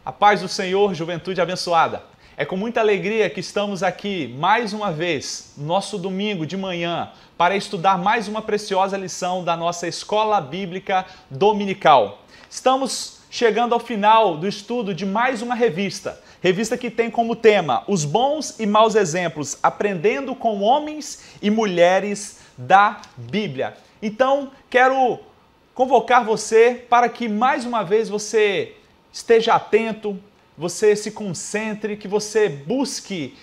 A paz do Senhor, juventude abençoada. É com muita alegria que estamos aqui mais uma vez, nosso domingo de manhã, para estudar mais uma preciosa lição da nossa Escola Bíblica Dominical. Estamos chegando ao final do estudo de mais uma revista que tem como tema Os Bons e Maus Exemplos, aprendendo com homens e mulheres da Bíblia. Então, quero convocar você para que mais uma vez você esteja atento, você se concentre, que você busque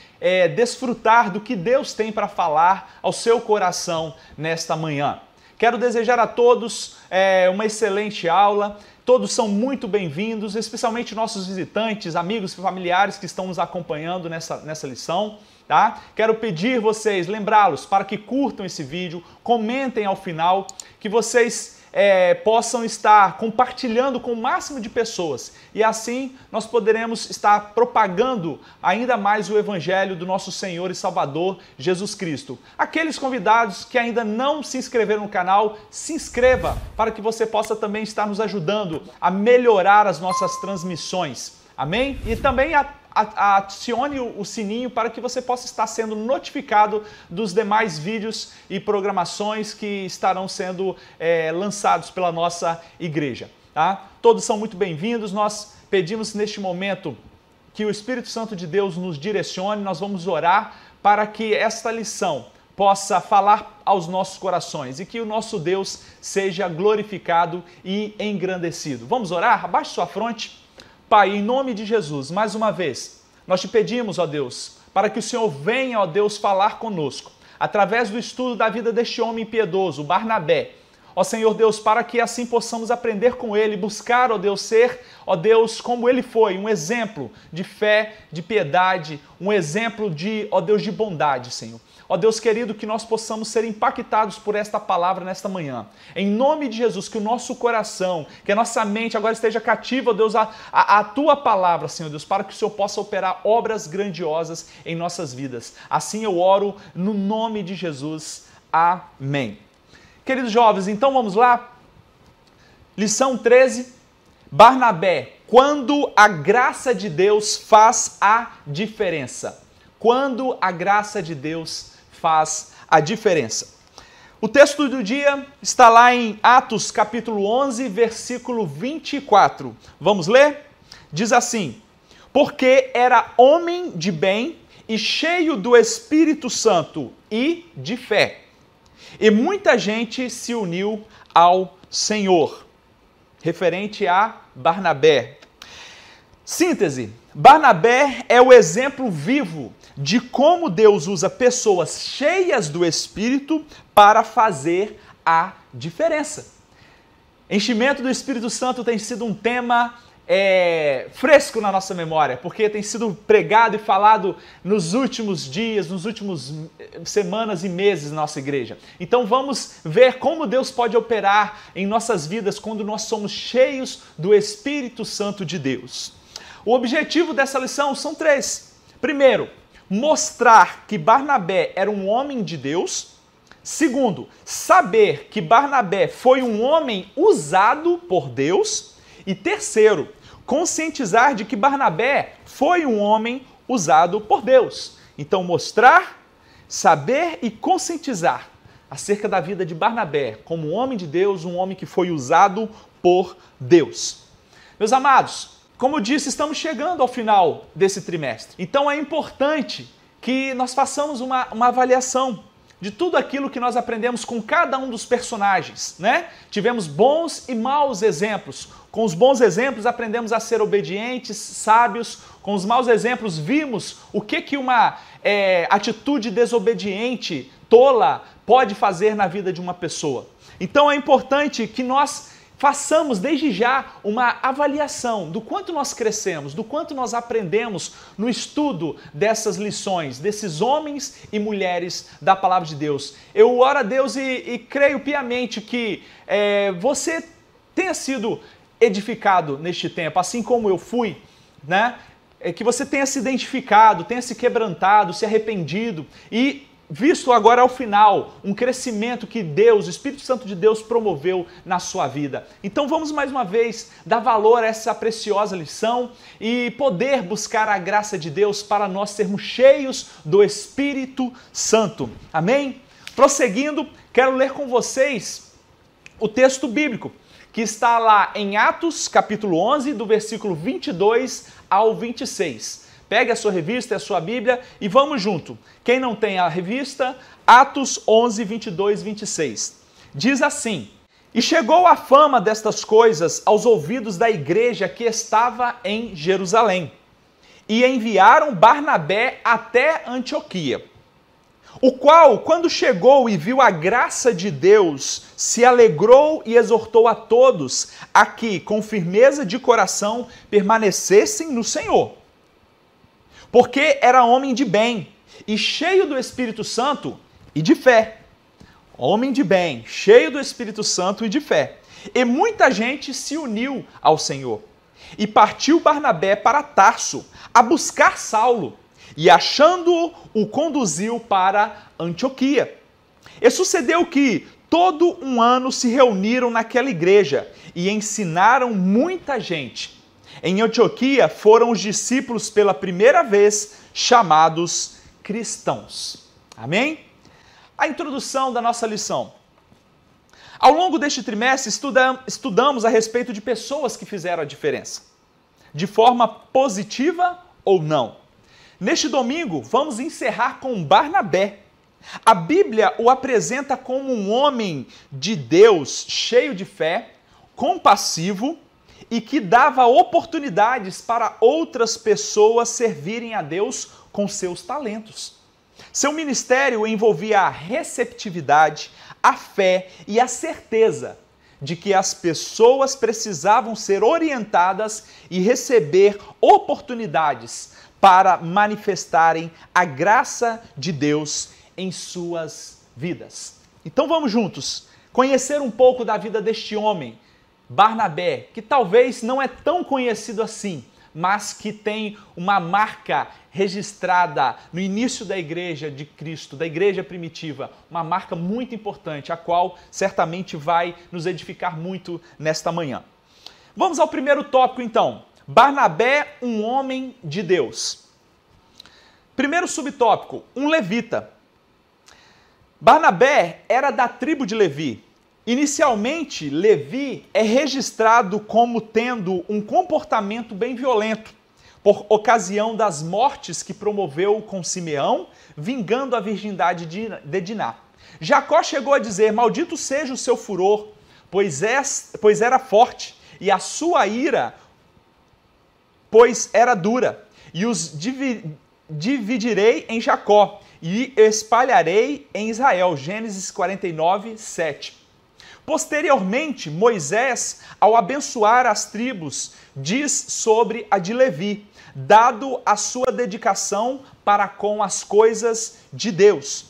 desfrutar do que Deus tem para falar ao seu coração nesta manhã. Quero desejar a todos uma excelente aula, todos são muito bem-vindos, especialmente nossos visitantes, amigos e familiares que estão nos acompanhando nessa lição. Tá? Quero pedir vocês, lembrá-los para que curtam esse vídeo, comentem ao final, que vocês possam estar compartilhando com o máximo de pessoas e assim nós poderemos estar propagando ainda mais o Evangelho do nosso Senhor e Salvador Jesus Cristo. Aqueles convidados que ainda não se inscreveram no canal, se inscreva para que você possa também estar nos ajudando a melhorar as nossas transmissões. Amém? E também acione o sininho para que você possa estar sendo notificado dos demais vídeos e programações que estarão sendo lançados pela nossa igreja. Tá? Todos são muito bem-vindos. Nós pedimos neste momento que o Espírito Santo de Deus nos direcione. Nós vamos orar para que esta lição possa falar aos nossos corações e que o nosso Deus seja glorificado e engrandecido. Vamos orar? Abaixe sua fronte. Pai, em nome de Jesus, mais uma vez, nós te pedimos, ó Deus, para que o Senhor venha, ó Deus, falar conosco, através do estudo da vida deste homem piedoso, Barnabé. Ó Senhor Deus, para que assim possamos aprender com ele, buscar, ó Deus, ser, ó Deus, como ele foi, um exemplo de fé, de piedade, um exemplo de, ó Deus, de bondade, Senhor. Ó Deus querido, que nós possamos ser impactados por esta palavra nesta manhã. Em nome de Jesus, que o nosso coração, que a nossa mente agora esteja cativa, ó Deus, a Tua palavra, Senhor Deus, para que o Senhor possa operar obras grandiosas em nossas vidas. Assim eu oro no nome de Jesus. Amém. Queridos jovens, então vamos lá. Lição 13, Barnabé, quando a graça de Deus faz a diferença. Quando a graça de Deus faz a diferença. O texto do dia está lá em Atos capítulo 11, versículo 24. Vamos ler? Diz assim: porque era homem de bem e cheio do Espírito Santo e de fé. E muita gente se uniu ao Senhor. Referente a Barnabé. Síntese: Barnabé é o exemplo vivo de como Deus usa pessoas cheias do Espírito para fazer a diferença. Enchimento do Espírito Santo tem sido um tema fresco na nossa memória, porque tem sido pregado e falado nos últimos dias, nos últimos semanas e meses na nossa igreja. Então vamos ver como Deus pode operar em nossas vidas quando nós somos cheios do Espírito Santo de Deus. O objetivo dessa lição são três. Primeiro, mostrar que Barnabé era um homem de Deus. Segundo, saber que Barnabé foi um homem usado por Deus. E terceiro, conscientizar de que Barnabé foi um homem usado por Deus. Então, mostrar, saber e conscientizar acerca da vida de Barnabé como um homem de Deus, um homem que foi usado por Deus. Meus amados, como eu disse, estamos chegando ao final desse trimestre. Então é importante que nós façamos uma avaliação de tudo aquilo que nós aprendemos com cada um dos personagens, né? Tivemos bons e maus exemplos. Com os bons exemplos aprendemos a ser obedientes, sábios. Com os maus exemplos vimos o que uma atitude desobediente, tola, pode fazer na vida de uma pessoa. Então é importante que nós façamos desde já uma avaliação do quanto nós crescemos, do quanto nós aprendemos no estudo dessas lições, desses homens e mulheres da Palavra de Deus. Eu oro a Deus e creio piamente que você tenha sido edificado neste tempo, assim como eu fui, né? Que você tenha se identificado, tenha se quebrantado, se arrependido e visto agora ao final um crescimento que Deus, o Espírito Santo de Deus, promoveu na sua vida. Então vamos mais uma vez dar valor a essa preciosa lição e poder buscar a graça de Deus para nós sermos cheios do Espírito Santo. Amém? Prosseguindo, quero ler com vocês o texto bíblico que está lá em Atos, capítulo 11, do versículo 22 ao 26. Pegue a sua revista e a sua Bíblia e vamos junto. Quem não tem a revista, Atos 11, 22, 26. Diz assim: E chegou a fama destas coisas aos ouvidos da igreja que estava em Jerusalém, e enviaram Barnabé até Antioquia. O qual, quando chegou e viu a graça de Deus, se alegrou e exortou a todos a que, com firmeza de coração, permanecessem no Senhor. Porque era homem de bem e cheio do Espírito Santo e de fé. Homem de bem, cheio do Espírito Santo e de fé. E muita gente se uniu ao Senhor. E partiu Barnabé para Tarso, a buscar Saulo, e achando-o, o conduziu para Antioquia. E sucedeu que todo um ano se reuniram naquela igreja e ensinaram muita gente. Em Antioquia foram os discípulos pela primeira vez chamados cristãos. Amém? A introdução da nossa lição. Ao longo deste trimestre estudamos a respeito de pessoas que fizeram a diferença, de forma positiva ou não. Neste domingo, vamos encerrar com Barnabé. A Bíblia o apresenta como um homem de Deus, cheio de fé, compassivo e que dava oportunidades para outras pessoas servirem a Deus com seus talentos. Seu ministério envolvia a receptividade, a fé e a certeza de que as pessoas precisavam ser orientadas e receber oportunidades para manifestarem a graça de Deus em suas vidas. Então vamos juntos conhecer um pouco da vida deste homem, Barnabé, que talvez não é tão conhecido assim, mas que tem uma marca registrada no início da igreja de Cristo, da igreja primitiva, uma marca muito importante, a qual certamente vai nos edificar muito nesta manhã. Vamos ao primeiro tópico então. Barnabé, um homem de Deus. Primeiro subtópico, um levita. Barnabé era da tribo de Levi. Inicialmente, Levi é registrado como tendo um comportamento bem violento, por ocasião das mortes que promoveu com Simeão, vingando a virgindade de Diná. Jacó chegou a dizer: maldito seja o seu furor, pois era forte, e a sua ira, pois era dura, e os dividirei em Jacó, e espalharei em Israel. Gênesis 49, 7. Posteriormente, Moisés, ao abençoar as tribos, diz sobre a de Levi, dado a sua dedicação para com as coisas de Deus.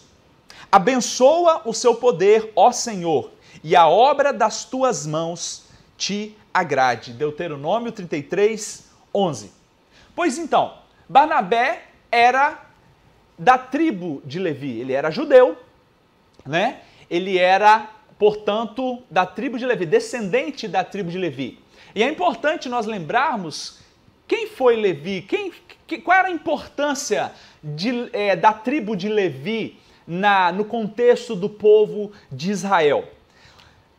Abençoa o seu poder, ó Senhor, e a obra das tuas mãos te agrade. Deuteronômio 33, 11. Pois então, Barnabé era da tribo de Levi, ele era judeu, né? Ele era, portanto, da tribo de Levi, descendente da tribo de Levi. E é importante nós lembrarmos quem foi Levi, qual era a importância da tribo de Levi no contexto do povo de Israel.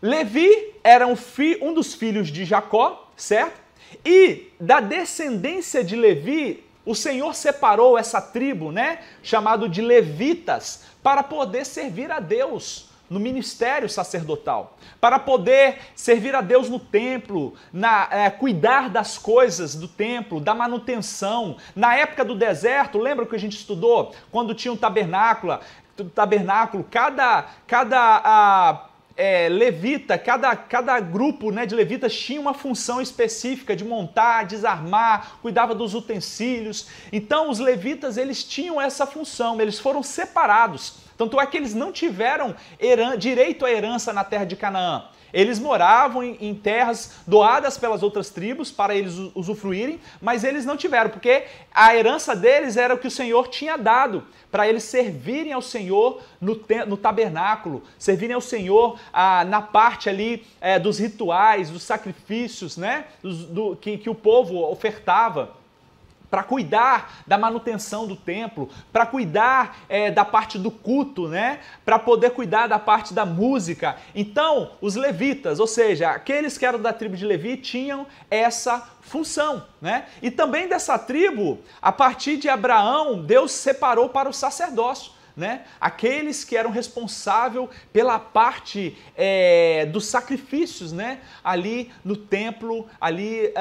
Levi era um dos filhos de Jacó, certo? E da descendência de Levi, o Senhor separou essa tribo, né, chamado de levitas, para poder servir a Deus no ministério sacerdotal, para poder servir a Deus no templo, cuidar das coisas do templo, da manutenção. Na época do deserto, lembra que a gente estudou? Quando tinha um tabernáculo, cada levita, cada grupo, né, de levitas tinha uma função específica de montar, desarmar, cuidava dos utensílios. Então os levitas, eles tinham essa função, eles foram separados Tanto é que eles não tiveram direito à herança na terra de Canaã. Eles moravam em terras doadas pelas outras tribos para eles usufruírem, mas eles não tiveram, porque a herança deles era o que o Senhor tinha dado, para eles servirem ao Senhor no tabernáculo, servirem ao Senhor na parte ali dos rituais, dos sacrifícios, né, que o povo ofertava, para cuidar da manutenção do templo, para cuidar da parte do culto, né? Para poder cuidar da parte da música. Então, os levitas, ou seja, aqueles que eram da tribo de Levi, tinham essa função, né? E também dessa tribo, a partir de Abraão, Deus separou para o sacerdócio, né? Aqueles que eram responsáveis pela parte dos sacrifícios, né? Ali no templo, ali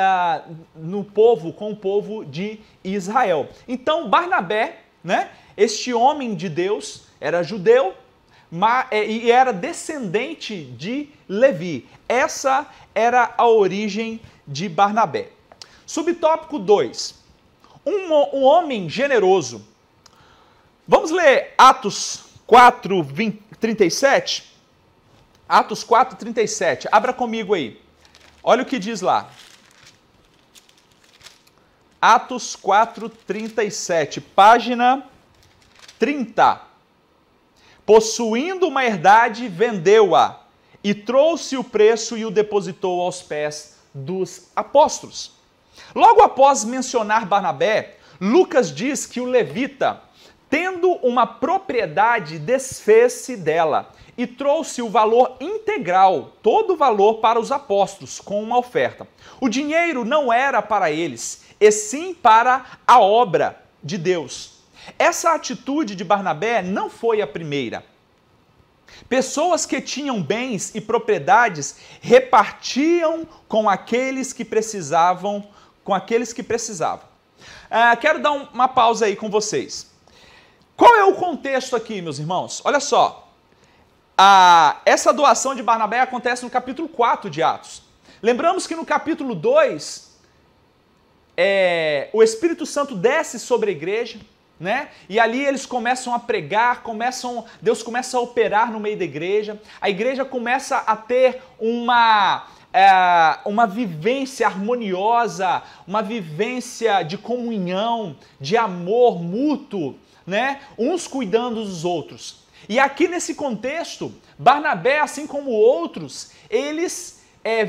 no povo, com o povo de Israel. Então Barnabé, né? Este homem de Deus, era judeu e era descendente de Levi. Essa era a origem de Barnabé. Subtópico 2. Um homem generoso. Vamos ler Atos 4, 37? Atos 4, 37. Abra comigo aí. Olha o que diz lá. Atos 4, 37. Página 30. Possuindo uma herdade, vendeu-a e trouxe o preço e o depositou aos pés dos apóstolos. Logo após mencionar Barnabé, Lucas diz que o levita, tendo uma propriedade, desfez-se dela e trouxe o valor integral, todo o valor para os apóstolos, com uma oferta. O dinheiro não era para eles, e sim para a obra de Deus. Essa atitude de Barnabé não foi a primeira. Pessoas que tinham bens e propriedades repartiam com aqueles que precisavam, Quero dar uma pausa aí com vocês. Qual é o contexto aqui, meus irmãos? Olha só, essa doação de Barnabé acontece no capítulo 4 de Atos. Lembramos que no capítulo 2, o Espírito Santo desce sobre a igreja, né? E ali eles começam a pregar, Deus começa a operar no meio da igreja, a igreja começa a ter uma vivência harmoniosa, uma vivência de comunhão, de amor mútuo, né? Uns cuidando dos outros. E aqui nesse contexto, Barnabé, assim como outros, eles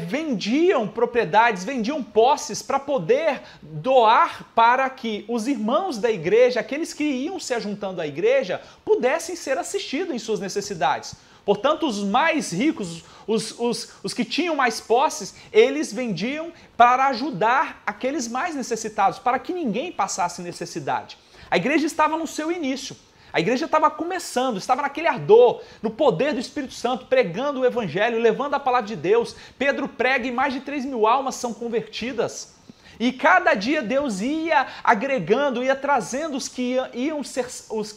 vendiam propriedades, vendiam posses para poder doar para que os irmãos da igreja, aqueles que iam se ajuntando à igreja, pudessem ser assistidos em suas necessidades. Portanto, os mais ricos, os que tinham mais posses, eles vendiam para ajudar aqueles mais necessitados, para que ninguém passasse necessidade. A igreja estava no seu início, a igreja estava começando, estava naquele ardor, no poder do Espírito Santo, pregando o Evangelho, levando a palavra de Deus. Pedro prega e mais de 3.000 almas são convertidas. E cada dia Deus ia agregando, ia trazendo os que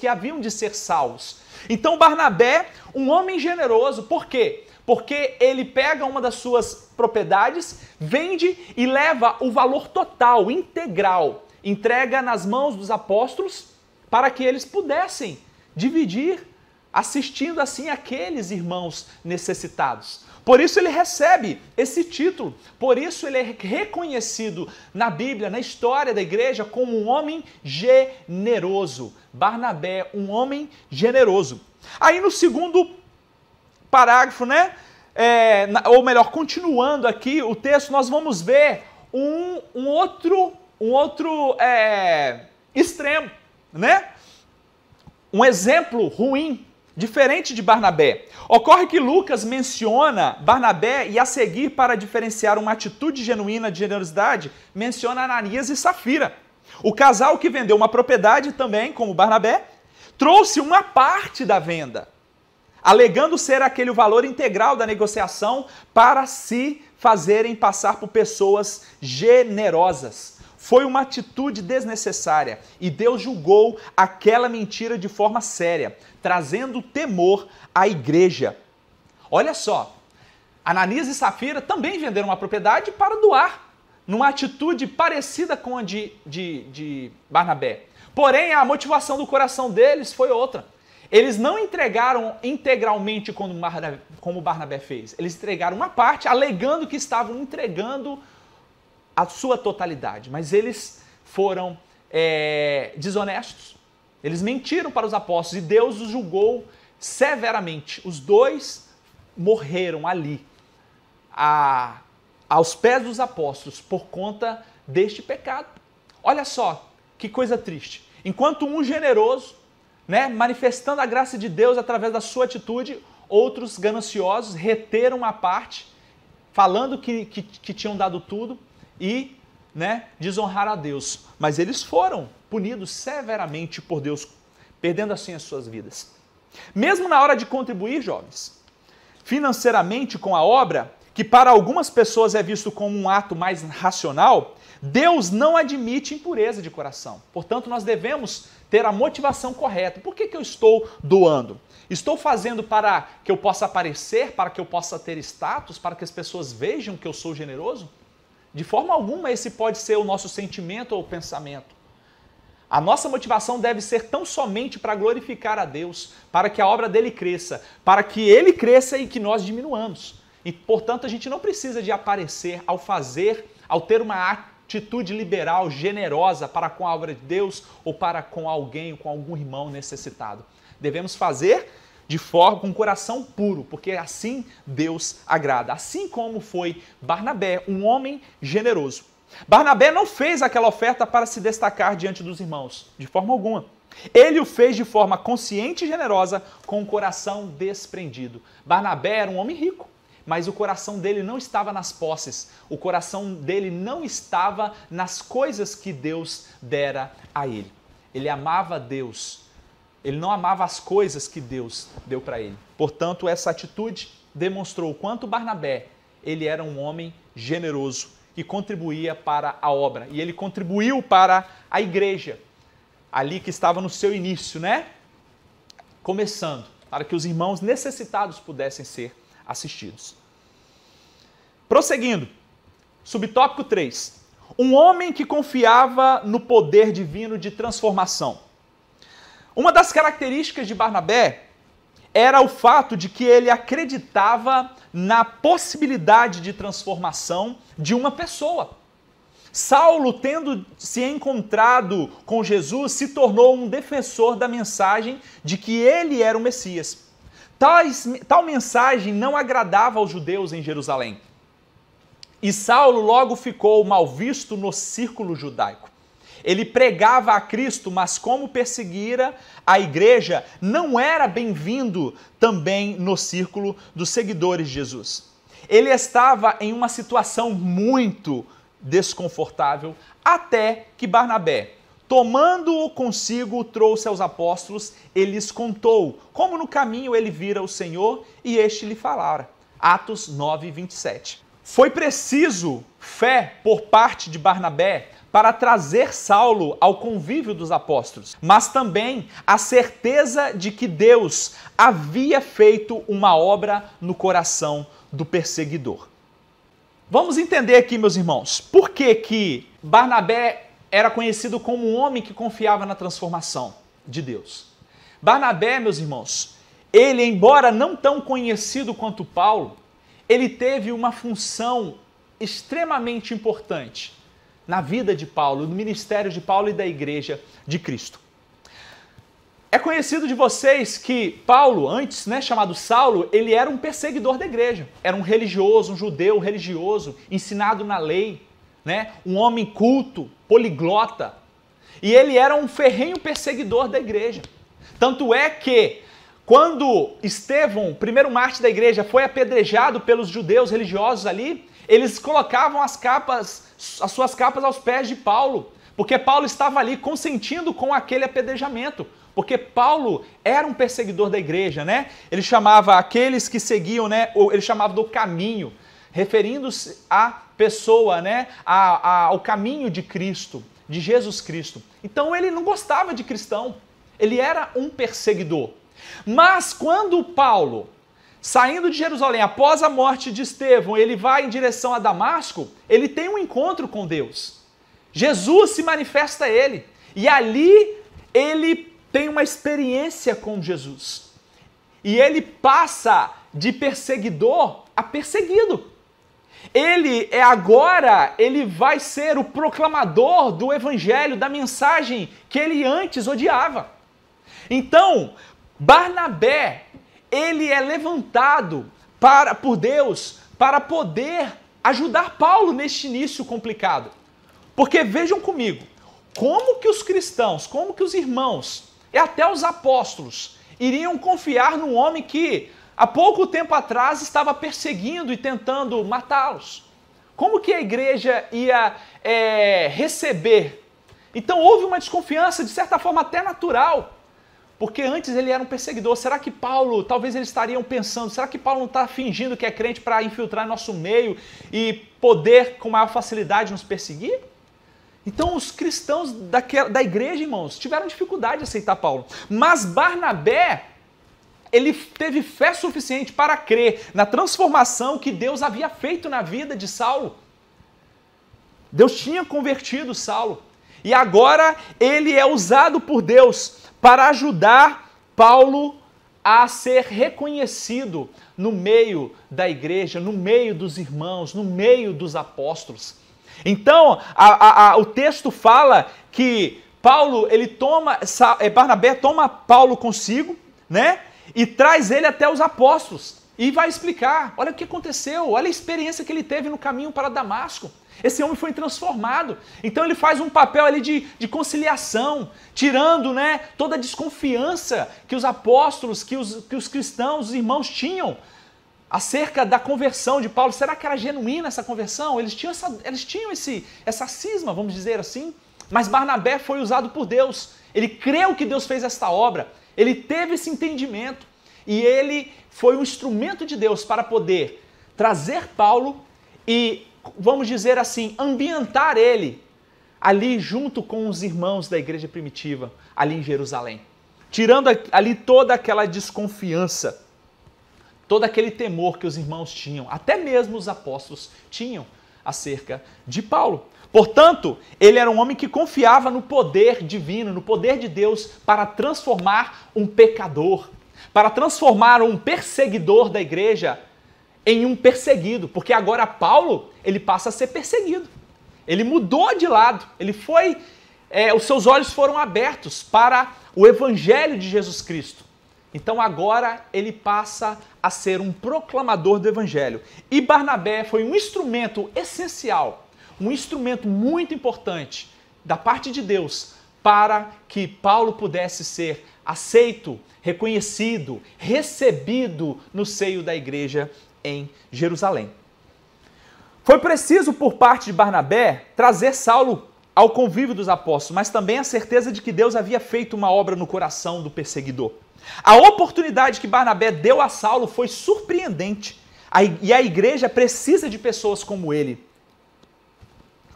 haviam de ser salvos. Então Barnabé, um homem generoso, por quê? Porque ele pega uma das suas propriedades, vende e leva o valor total, integral, entrega nas mãos dos apóstolos para que eles pudessem dividir, assistindo assim aqueles irmãos necessitados. Por isso ele recebe esse título, por isso ele é reconhecido na Bíblia, na história da igreja, como um homem generoso. Barnabé, um homem generoso. Aí no segundo parágrafo, né? Ou melhor, continuando aqui o texto, nós vamos ver um outro extremo, né? Um exemplo ruim, diferente de Barnabé. Ocorre que Lucas menciona Barnabé e a seguir, para diferenciar uma atitude genuína de generosidade, menciona Ananias e Safira. O casal que vendeu uma propriedade também, como Barnabé, trouxe uma parte da venda, alegando ser aquele o valor integral da negociação para se fazerem passar por pessoas generosas. Foi uma atitude desnecessária e Deus julgou aquela mentira de forma séria, trazendo temor à igreja. Olha só, Ananias e Safira também venderam uma propriedade para doar, numa atitude parecida com a de Barnabé. Porém, a motivação do coração deles foi outra. Eles não entregaram integralmente como Barnabé fez. Eles entregaram uma parte, alegando que estavam entregando a sua totalidade. Mas eles foram desonestos. Eles mentiram para os apóstolos e Deus os julgou severamente. Os dois morreram ali, aos pés dos apóstolos, por conta deste pecado. Olha só que coisa triste. Enquanto um generoso, manifestando a graça de Deus através da sua atitude, outros gananciosos reteram a parte, falando que tinham dado tudo e desonraram a Deus. Mas eles foram punidos severamente por Deus, perdendo assim as suas vidas. Mesmo na hora de contribuir, jovens, financeiramente com a obra, que para algumas pessoas é visto como um ato mais racional, Deus não admite impureza de coração. Portanto, nós devemos ter a motivação correta. Por que eu estou doando? Estou fazendo para que eu possa aparecer, para que eu possa ter status, para que as pessoas vejam que eu sou generoso? De forma alguma esse pode ser o nosso sentimento ou pensamento. A nossa motivação deve ser tão somente para glorificar a Deus, para que a obra dele cresça, para que ele cresça e que nós diminuamos. E, portanto, a gente não precisa de aparecer ao fazer, ao ter uma atitude liberal, generosa para com a obra de Deus ou para com alguém, ou com algum irmão necessitado. Devemos fazer de forma com um coração puro, porque assim Deus agrada. Assim como foi Barnabé, um homem generoso. Barnabé não fez aquela oferta para se destacar diante dos irmãos, de forma alguma. Ele o fez de forma consciente e generosa, com o coração desprendido. Barnabé era um homem rico, mas o coração dele não estava nas posses, o coração dele não estava nas coisas que Deus dera a ele. Ele amava Deus, ele não amava as coisas que Deus deu para ele. Portanto, essa atitude demonstrou o quanto Barnabé, ele era um homem generoso, que contribuía para a obra. E ele contribuiu para a igreja, ali que estava no seu início, começando, para que os irmãos necessitados pudessem ser assistidos. Prosseguindo, subtópico 3. Um homem que confiava no poder divino de transformação. Uma das características de Barnabé era o fato de que ele acreditava na possibilidade de transformação de uma pessoa. Saulo, tendo se encontrado com Jesus, se tornou um defensor da mensagem de que ele era o Messias. Tal mensagem não agradava aos judeus em Jerusalém. E Saulo logo ficou mal visto no círculo judaico. Ele pregava a Cristo, mas como perseguira a igreja, não era bem-vindo também no círculo dos seguidores de Jesus. Ele estava em uma situação muito desconfortável, até que Barnabé, tomando-o consigo, trouxe aos apóstolos e lhes contou como no caminho ele vira o Senhor e este lhe falara. Atos 9, 27. Foi preciso fé por parte de Barnabé para trazer Saulo ao convívio dos apóstolos, mas também a certeza de que Deus havia feito uma obra no coração do perseguidor. Vamos entender aqui, meus irmãos, por que Barnabé era conhecido como um homem que confiava na transformação de Deus. Barnabé, meus irmãos, ele, embora não tão conhecido quanto Paulo, ele teve uma função extremamente importante na vida de Paulo, no ministério de Paulo e da igreja de Cristo. É conhecido de vocês que Paulo, antes chamado Saulo, ele era um perseguidor da igreja. Era um religioso, um judeu religioso, ensinado na lei, um homem culto, poliglota. E ele era um ferrenho perseguidor da igreja. Tanto é que, quando Estevão, primeiro mártir da igreja, foi apedrejado pelos judeus religiosos ali, eles colocavam as suas capas aos pés de Paulo, porque Paulo estava ali consentindo com aquele apedrejamento, porque Paulo era um perseguidor da igreja, Ele chamava aqueles que seguiam, ele chamava do caminho, referindo-se à pessoa, ao caminho de Cristo, de Jesus Cristo. Então ele não gostava de cristão, ele era um perseguidor. Mas quando Paulo, saindo de Jerusalém, após a morte de Estevão, ele vai em direção a Damasco, ele tem um encontro com Deus. Jesus se manifesta a ele. E ali ele tem uma experiência com Jesus. E ele passa de perseguidor a perseguido. Ele vai ser o proclamador do evangelho, da mensagem que ele antes odiava. Então, Barnabé, ele é levantado por Deus para poder ajudar Paulo neste início complicado. Porque vejam comigo, como que os cristãos, como que os irmãos e até os apóstolos iriam confiar num homem que há pouco tempo atrás estava perseguindo e tentando matá-los? Como que a igreja ia receber? Então houve uma desconfiança, de certa forma até natural, porque antes ele era um perseguidor. Será que Paulo, talvez eles estariam pensando, será que Paulo não está fingindo que é crente para infiltrar nosso meio e poder com maior facilidade nos perseguir? Então os cristãos da igreja, irmãos, tiveram dificuldade de aceitar Paulo. Mas Barnabé, ele teve fé suficiente para crer na transformação que Deus havia feito na vida de Saulo. Deus tinha convertido Saulo. E agora ele é usado por Deus para ajudar Paulo a ser reconhecido no meio da igreja, no meio dos irmãos, no meio dos apóstolos. Então, o texto fala que Barnabé toma Paulo consigo, né? E traz ele até os apóstolos. E vai explicar, olha o que aconteceu, olha a experiência que ele teve no caminho para Damasco. Esse homem foi transformado. Então ele faz um papel ali de conciliação, tirando, né, toda a desconfiança que os apóstolos, que os cristãos, os irmãos tinham acerca da conversão de Paulo. Será que era genuína essa conversão? Eles tinham essa cisma, vamos dizer assim. Mas Barnabé foi usado por Deus. Ele creu que Deus fez esta obra. Ele teve esse entendimento. E ele foi um instrumento de Deus para poder trazer Paulo e, vamos dizer assim, ambientar ele ali junto com os irmãos da igreja primitiva, ali em Jerusalém. Tirando ali toda aquela desconfiança, todo aquele temor que os irmãos tinham, até mesmo os apóstolos tinham acerca de Paulo. Portanto, ele era um homem que confiava no poder divino, no poder de Deus para transformar um pecador, para transformar um perseguidor da igreja em um perseguido, porque agora Paulo, ele passa a ser perseguido. Ele mudou de lado, os seus olhos foram abertos para o evangelho de Jesus Cristo. Então agora ele passa a ser um proclamador do evangelho. E Barnabé foi um instrumento essencial, um instrumento muito importante da parte de Deus para que Paulo pudesse ser aceito, reconhecido, recebido no seio da igreja em Jerusalém. Foi preciso por parte de Barnabé trazer Saulo ao convívio dos apóstolos, mas também a certeza de que Deus havia feito uma obra no coração do perseguidor. A oportunidade que Barnabé deu a Saulo foi surpreendente. E a igreja precisa de pessoas como ele,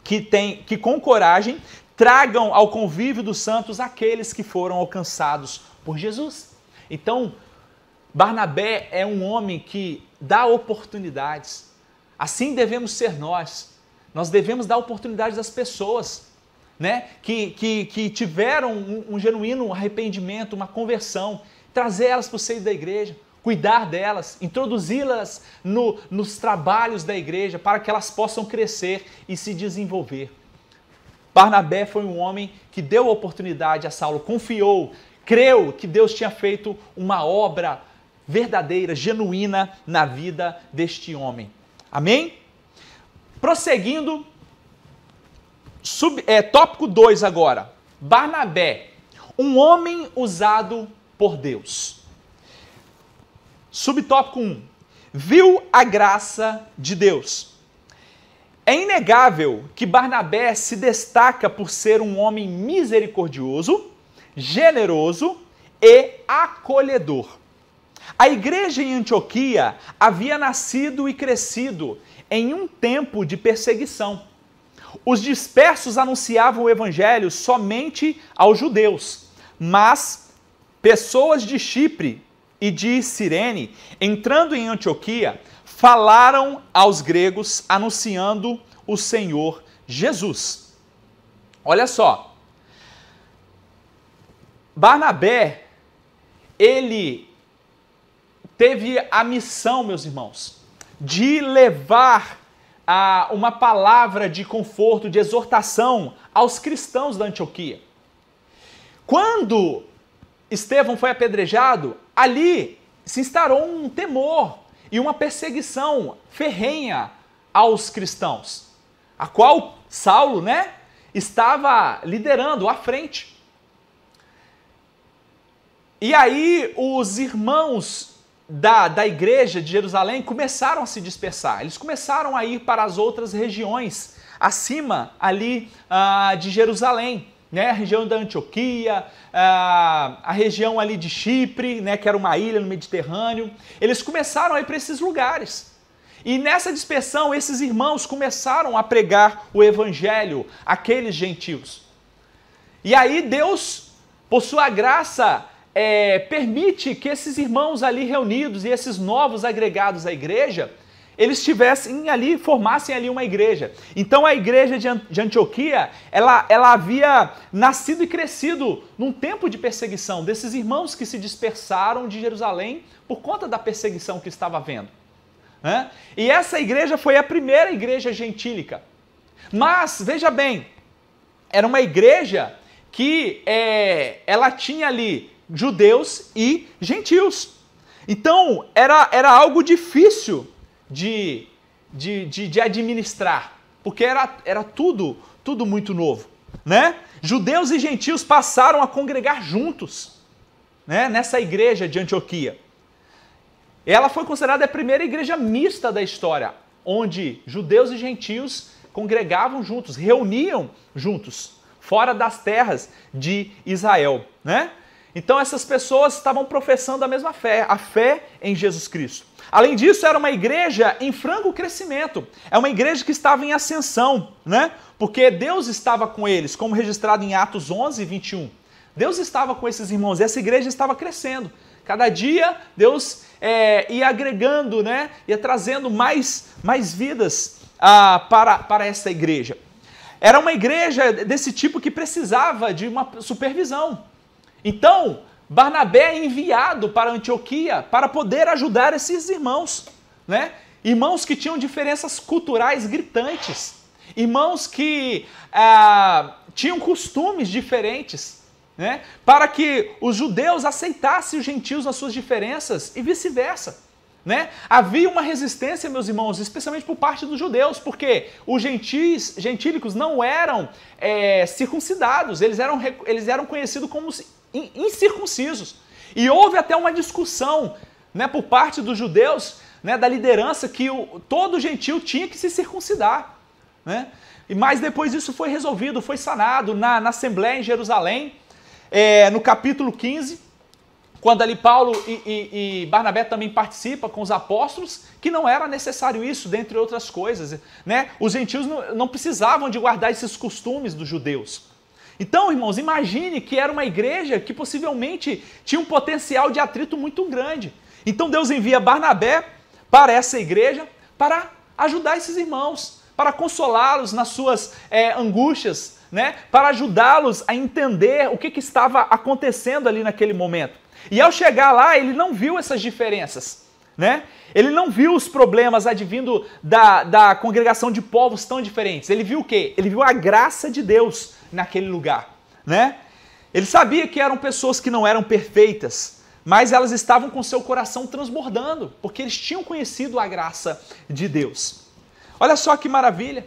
que com coragem tragam ao convívio dos santos aqueles que foram alcançados por Jesus. Então, Barnabé é um homem que dá oportunidades. Assim devemos ser nós. Nós devemos dar oportunidades às pessoas, né, que tiveram um genuíno arrependimento, uma conversão, trazer elas para o seio da igreja, cuidar delas, introduzi-las nos trabalhos da igreja para que elas possam crescer e se desenvolver. Barnabé foi um homem que deu oportunidade a Saulo, confiou, creu que Deus tinha feito uma obra verdadeira, genuína na vida deste homem. Amém? Prosseguindo, tópico 2 agora. Barnabé, um homem usado por Deus. Subtópico 1. Viu a graça de Deus. É inegável que Barnabé se destaca por ser um homem misericordioso, generoso e acolhedor. A igreja em Antioquia havia nascido e crescido em um tempo de perseguição. Os dispersos anunciavam o evangelho somente aos judeus, mas pessoas de Chipre e de Cirene, entrando em Antioquia, falaram aos gregos anunciando o Senhor Jesus. Olha só, Barnabé, ele teve a missão, meus irmãos, de levar uma palavra de conforto, de exortação aos cristãos da Antioquia. Quando Estevão foi apedrejado, ali se instaurou um temor e uma perseguição ferrenha aos cristãos, a qual Saulo, estava liderando à frente. E aí os irmãos da igreja de Jerusalém começaram a se dispersar. Eles começaram a ir para as outras regiões, acima ali de Jerusalém, a região da Antioquia, a região ali de Chipre, que era uma ilha no Mediterrâneo. Eles começaram a ir para esses lugares. E nessa dispersão, esses irmãos começaram a pregar o evangelho àqueles gentios. E aí Deus, por sua graça, permite que esses irmãos ali reunidos e esses novos agregados à igreja, eles formassem ali uma igreja. Então a igreja de Antioquia, ela havia nascido e crescido num tempo de perseguição desses irmãos que se dispersaram de Jerusalém por conta da perseguição que estava havendo. E essa igreja foi a primeira igreja gentílica. Mas, veja bem, era uma igreja que ela tinha ali judeus e gentios. Então, era algo difícil de administrar, porque era tudo muito novo. Judeus e gentios passaram a congregar juntos, nessa igreja de Antioquia. Ela foi considerada a primeira igreja mista da história, onde judeus e gentios congregavam juntos, reuniam juntos, fora das terras de Israel. Então essas pessoas estavam professando a mesma fé, a fé em Jesus Cristo. Além disso, era uma igreja em franco crescimento, é uma igreja que estava em ascensão, porque Deus estava com eles, como registrado em Atos 11, 21. Deus estava com esses irmãos e essa igreja estava crescendo. Cada dia Deus ia agregando, ia trazendo mais vidas para essa igreja. Era uma igreja desse tipo que precisava de uma supervisão. Então, Barnabé é enviado para Antioquia para poder ajudar esses irmãos. Irmãos que tinham diferenças culturais gritantes. Irmãos que tinham costumes diferentes. Para que os judeus aceitassem os gentios nas suas diferenças e vice-versa. Havia uma resistência, meus irmãos, especialmente por parte dos judeus, porque os gentílicos não eram circuncidados, eles eram conhecidos como incircuncisos. E houve até uma discussão por parte dos judeus, da liderança, que todo gentil tinha que se circuncidar. Mas depois isso foi resolvido, foi sanado na Assembleia em Jerusalém, no capítulo 15, quando ali Paulo e Barnabé também participam com os apóstolos, que não era necessário isso, dentre outras coisas. Os gentios não precisavam de guardar esses costumes dos judeus. Então, irmãos, imagine que era uma igreja que possivelmente tinha um potencial de atrito muito grande. Então Deus envia Barnabé para essa igreja para ajudar esses irmãos, para consolá-los nas suas angústias, para ajudá-los a entender o que estava acontecendo ali naquele momento. E ao chegar lá, ele não viu essas diferenças, Ele não viu os problemas advindo da congregação de povos tão diferentes. Ele viu o quê? Ele viu a graça de Deus naquele lugar, Ele sabia que eram pessoas que não eram perfeitas, mas elas estavam com seu coração transbordando, porque eles tinham conhecido a graça de Deus. Olha só que maravilha,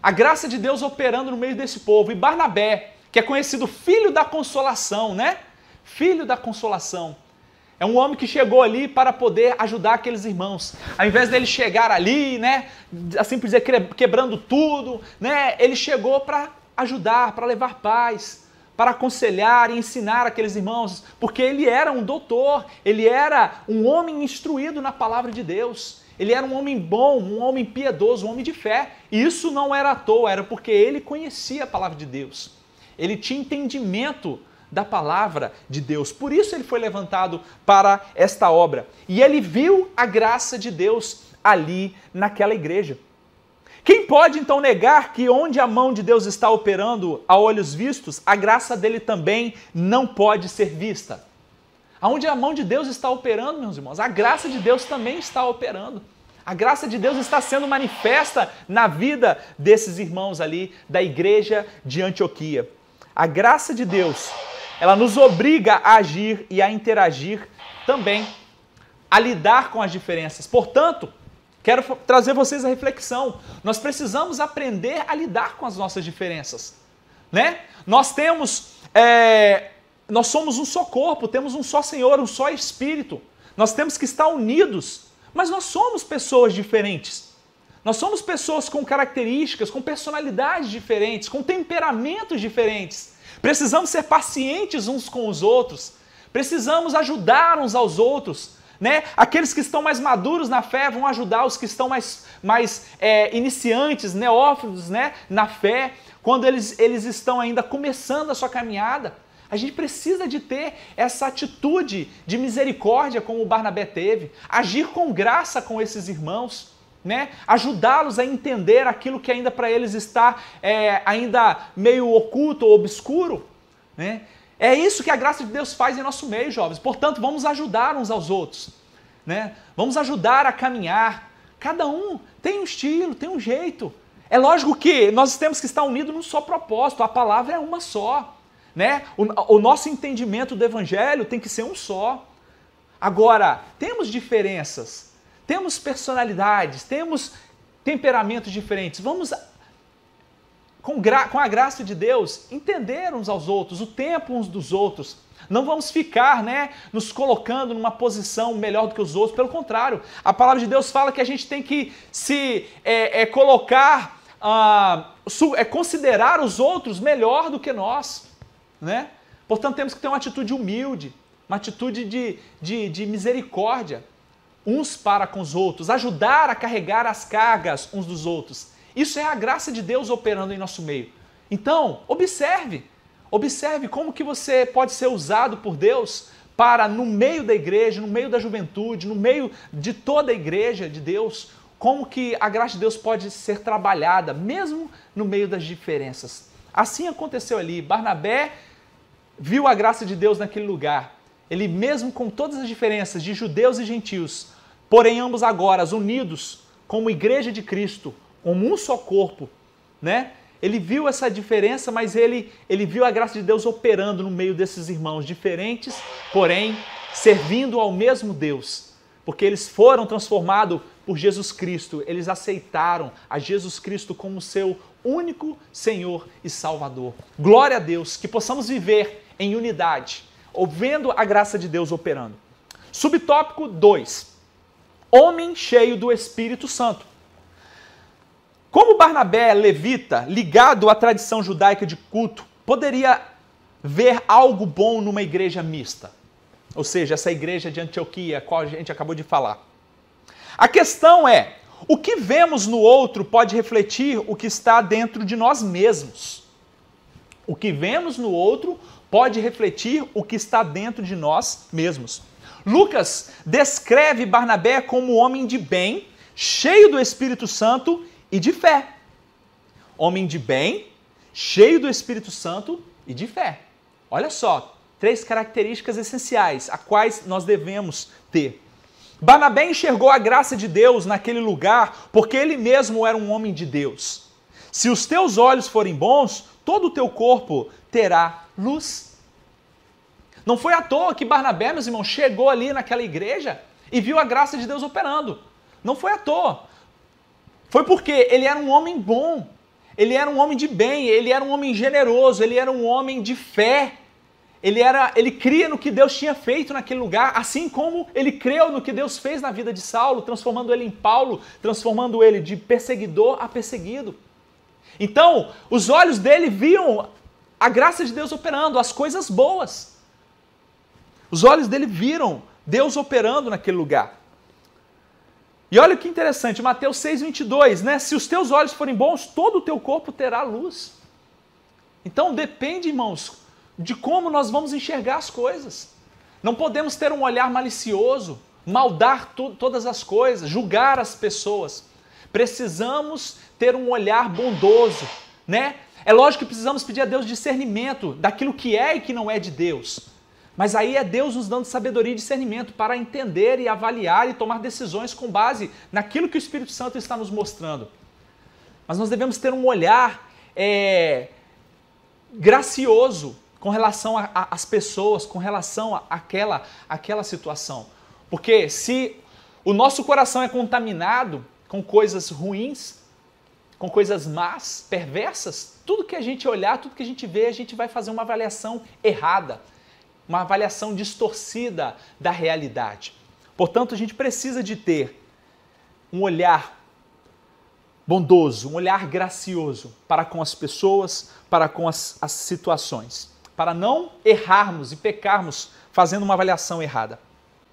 A graça de Deus operando no meio desse povo. E Barnabé, que é conhecido filho da consolação, Filho da consolação. É um homem que chegou ali para poder ajudar aqueles irmãos. Ao invés dele chegar ali, assim por dizer, quebrando tudo, ele chegou para ajudar, para levar paz, para aconselhar e ensinar aqueles irmãos, porque ele era um doutor, ele era um homem instruído na palavra de Deus. Ele era um homem bom, um homem piedoso, um homem de fé. E isso não era à toa, era porque ele conhecia a palavra de Deus. Ele tinha entendimento da palavra de Deus. Por isso ele foi levantado para esta obra. E ele viu a graça de Deus ali naquela igreja. Quem pode então negar que onde a mão de Deus está operando a olhos vistos, a graça dele também não pode ser vista? Aonde a mão de Deus está operando, meus irmãos, a graça de Deus também está operando. A graça de Deus está sendo manifesta na vida desses irmãos ali da igreja de Antioquia. A graça de Deus, ela nos obriga a agir e a interagir também, a lidar com as diferenças. Portanto, quero trazer vocês a reflexão. Nós precisamos aprender a lidar com as nossas diferenças, né? Nós somos um só corpo, temos um só Senhor, um só Espírito. Nós temos que estar unidos, mas nós somos pessoas diferentes. Nós somos pessoas com características, com personalidades diferentes, com temperamentos diferentes. Precisamos ser pacientes uns com os outros. Precisamos ajudar uns aos outros. Né? Aqueles que estão mais maduros na fé vão ajudar os que estão mais iniciantes, neófitos, né? Na fé, quando eles estão ainda começando a sua caminhada. A gente precisa de ter essa atitude de misericórdia como o Barnabé teve, agir com graça com esses irmãos, né? Ajudá-los a entender aquilo que ainda para eles está ainda meio oculto ou obscuro, né? É isso que a graça de Deus faz em nosso meio, jovens. Portanto, vamos ajudar uns aos outros, né? Vamos ajudar a caminhar. Cada um tem um estilo, tem um jeito. É lógico que nós temos que estar unidos num só propósito. A palavra é uma só, né? O nosso entendimento do evangelho tem que ser um só. Agora, temos diferenças, temos personalidades, temos temperamentos diferentes. Vamos, com a graça de Deus, entender uns aos outros, o tempo uns dos outros. Não vamos ficar, né, nos colocando numa posição melhor do que os outros. Pelo contrário, a palavra de Deus fala que a gente tem que se colocar, considerar os outros melhor do que nós, né? Portanto, temos que ter uma atitude humilde, uma atitude de misericórdia uns para com os outros, ajudar a carregar as cargas uns dos outros. Isso é a graça de Deus operando em nosso meio. Então, observe como que você pode ser usado por Deus para, no meio da igreja, no meio da juventude, no meio de toda a igreja de Deus, como que a graça de Deus pode ser trabalhada, mesmo no meio das diferenças. Assim aconteceu ali. Barnabé viu a graça de Deus naquele lugar. Ele, mesmo com todas as diferenças de judeus e gentios, porém ambos agora unidos como igreja de Cristo, como um só corpo, né? Ele viu essa diferença, mas ele viu a graça de Deus operando no meio desses irmãos diferentes, porém servindo ao mesmo Deus, porque eles foram transformados por Jesus Cristo, eles aceitaram a Jesus Cristo como seu único Senhor e Salvador. Glória a Deus, que possamos viver em unidade, vendo a graça de Deus operando. Subtópico 2. Homem cheio do Espírito Santo. Como Barnabé é levita, ligado à tradição judaica de culto, poderia ver algo bom numa igreja mista? Ou seja, essa igreja de Antioquia, a qual a gente acabou de falar. A questão é, o que vemos no outro pode refletir o que está dentro de nós mesmos. O que vemos no outro pode refletir o que está dentro de nós mesmos. Lucas descreve Barnabé como homem de bem, cheio do Espírito Santo e de fé. Homem de bem, cheio do Espírito Santo e de fé. Olha só, 3 características essenciais, a quais nós devemos ter. Barnabé enxergou a graça de Deus naquele lugar porque ele mesmo era um homem de Deus. Se os teus olhos forem bons, todo o teu corpo terá luz. Não foi à toa que Barnabé, meus irmãos, chegou ali naquela igreja e viu a graça de Deus operando. Não foi à toa. Foi porque ele era um homem bom, ele era um homem de bem, ele era um homem generoso, ele era um homem de fé. Ele cria no que Deus tinha feito naquele lugar, assim como ele creu no que Deus fez na vida de Saulo, transformando ele em Paulo, transformando ele de perseguidor a perseguido. Então, os olhos dele viam a graça de Deus operando, as coisas boas. Os olhos dele viram Deus operando naquele lugar. E olha que interessante, Mateus 6,22, né? Se os teus olhos forem bons, todo o teu corpo terá luz. Então depende, irmãos, de como nós vamos enxergar as coisas. Não podemos ter um olhar malicioso, maldar todas as coisas, julgar as pessoas. precisamos ter um olhar bondoso, né? É lógico que precisamos pedir a Deus discernimento daquilo que é e que não é de Deus. Mas aí é Deus nos dando sabedoria e discernimento para entender e avaliar e tomar decisões com base naquilo que o Espírito Santo está nos mostrando. Mas nós devemos ter um olhar gracioso com relação às pessoas, com relação àquela situação. Porque se o nosso coração é contaminado com coisas ruins, com coisas más, perversas, tudo que a gente olhar, tudo que a gente vê, a gente vai fazer uma avaliação errada, uma avaliação distorcida da realidade. Portanto, a gente precisa de ter um olhar bondoso, um olhar gracioso para com as pessoas, para com as situações, para não errarmos e pecarmos fazendo uma avaliação errada.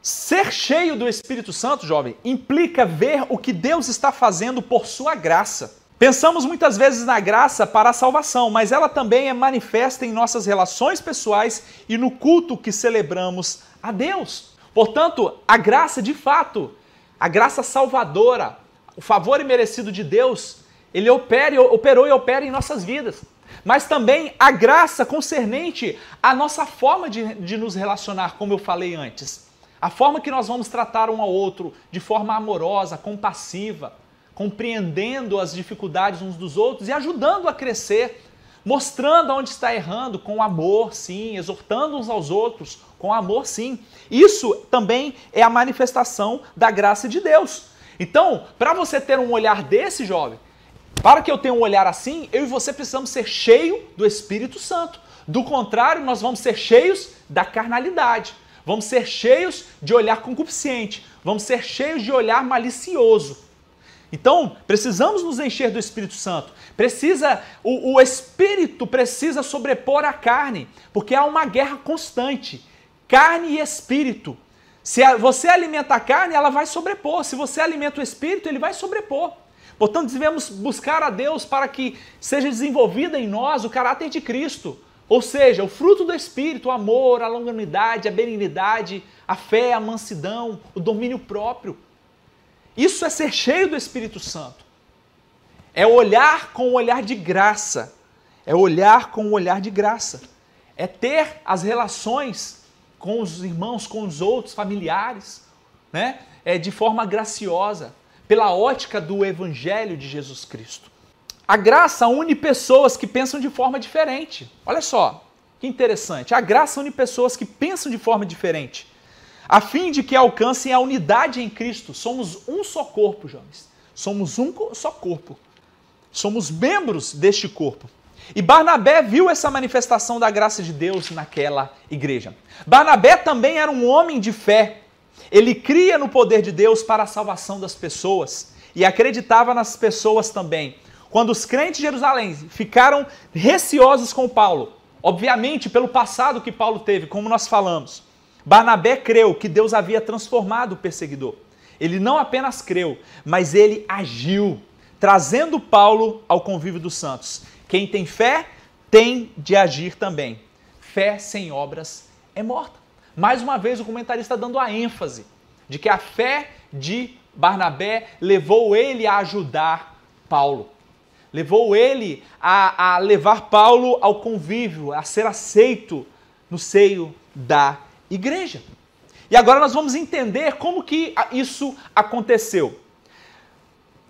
Ser cheio do Espírito Santo, jovem, implica ver o que Deus está fazendo por sua graça. Pensamos muitas vezes na graça para a salvação, mas ela também é manifesta em nossas relações pessoais e no culto que celebramos a Deus. Portanto, a graça de fato, a graça salvadora, o favor imerecido de Deus, ele operou e opera em nossas vidas. Mas também a graça concernente à nossa forma de nos relacionar, como eu falei antes. A forma que nós vamos tratar um ao outro de forma amorosa, compassiva, compreendendo as dificuldades uns dos outros e ajudando a crescer, mostrando onde está errando com amor, sim, exortando uns aos outros com amor, sim. Isso também é a manifestação da graça de Deus. Então, para você ter um olhar desse, jovem, para que eu tenha um olhar assim, eu e você precisamos ser cheios do Espírito Santo. Do contrário, nós vamos ser cheios da carnalidade. Vamos ser cheios de olhar concupiscente. Vamos ser cheios de olhar malicioso. Então, precisamos nos encher do Espírito Santo. O Espírito precisa sobrepor a carne, porque há uma guerra constante. Carne e Espírito. Se você alimenta a carne, ela vai sobrepor. Se você alimenta o Espírito, ele vai sobrepor. Portanto, devemos buscar a Deus para que seja desenvolvida em nós o caráter de Cristo. Ou seja, o fruto do Espírito, o amor, a longanimidade, a benignidade, a fé, a mansidão, o domínio próprio. Isso é ser cheio do Espírito Santo. É olhar com o olhar de graça. É olhar com o olhar de graça. É ter as relações com os irmãos, com os outros, familiares, né? De forma graciosa, pela ótica do Evangelho de Jesus Cristo. A graça une pessoas que pensam de forma diferente. Olha só, que interessante. A graça une pessoas que pensam de forma diferente, a fim de que alcancem a unidade em Cristo. Somos um só corpo, jovens. Somos um só corpo. Somos membros deste corpo. E Barnabé viu essa manifestação da graça de Deus naquela igreja. Barnabé também era um homem de fé. Ele cria no poder de Deus para a salvação das pessoas e acreditava nas pessoas também. Quando os crentes de Jerusalém ficaram receosos com Paulo, obviamente pelo passado que Paulo teve, como nós falamos, Barnabé creu que Deus havia transformado o perseguidor. Ele não apenas creu, mas ele agiu, trazendo Paulo ao convívio dos santos. Quem tem fé tem de agir também. Fé sem obras é morta. Mais uma vez o comentarista dando a ênfase de que a fé de Barnabé levou ele a ajudar Paulo. Levou ele a levar Paulo ao convívio, a ser aceito no seio da igreja. E agora nós vamos entender como que isso aconteceu.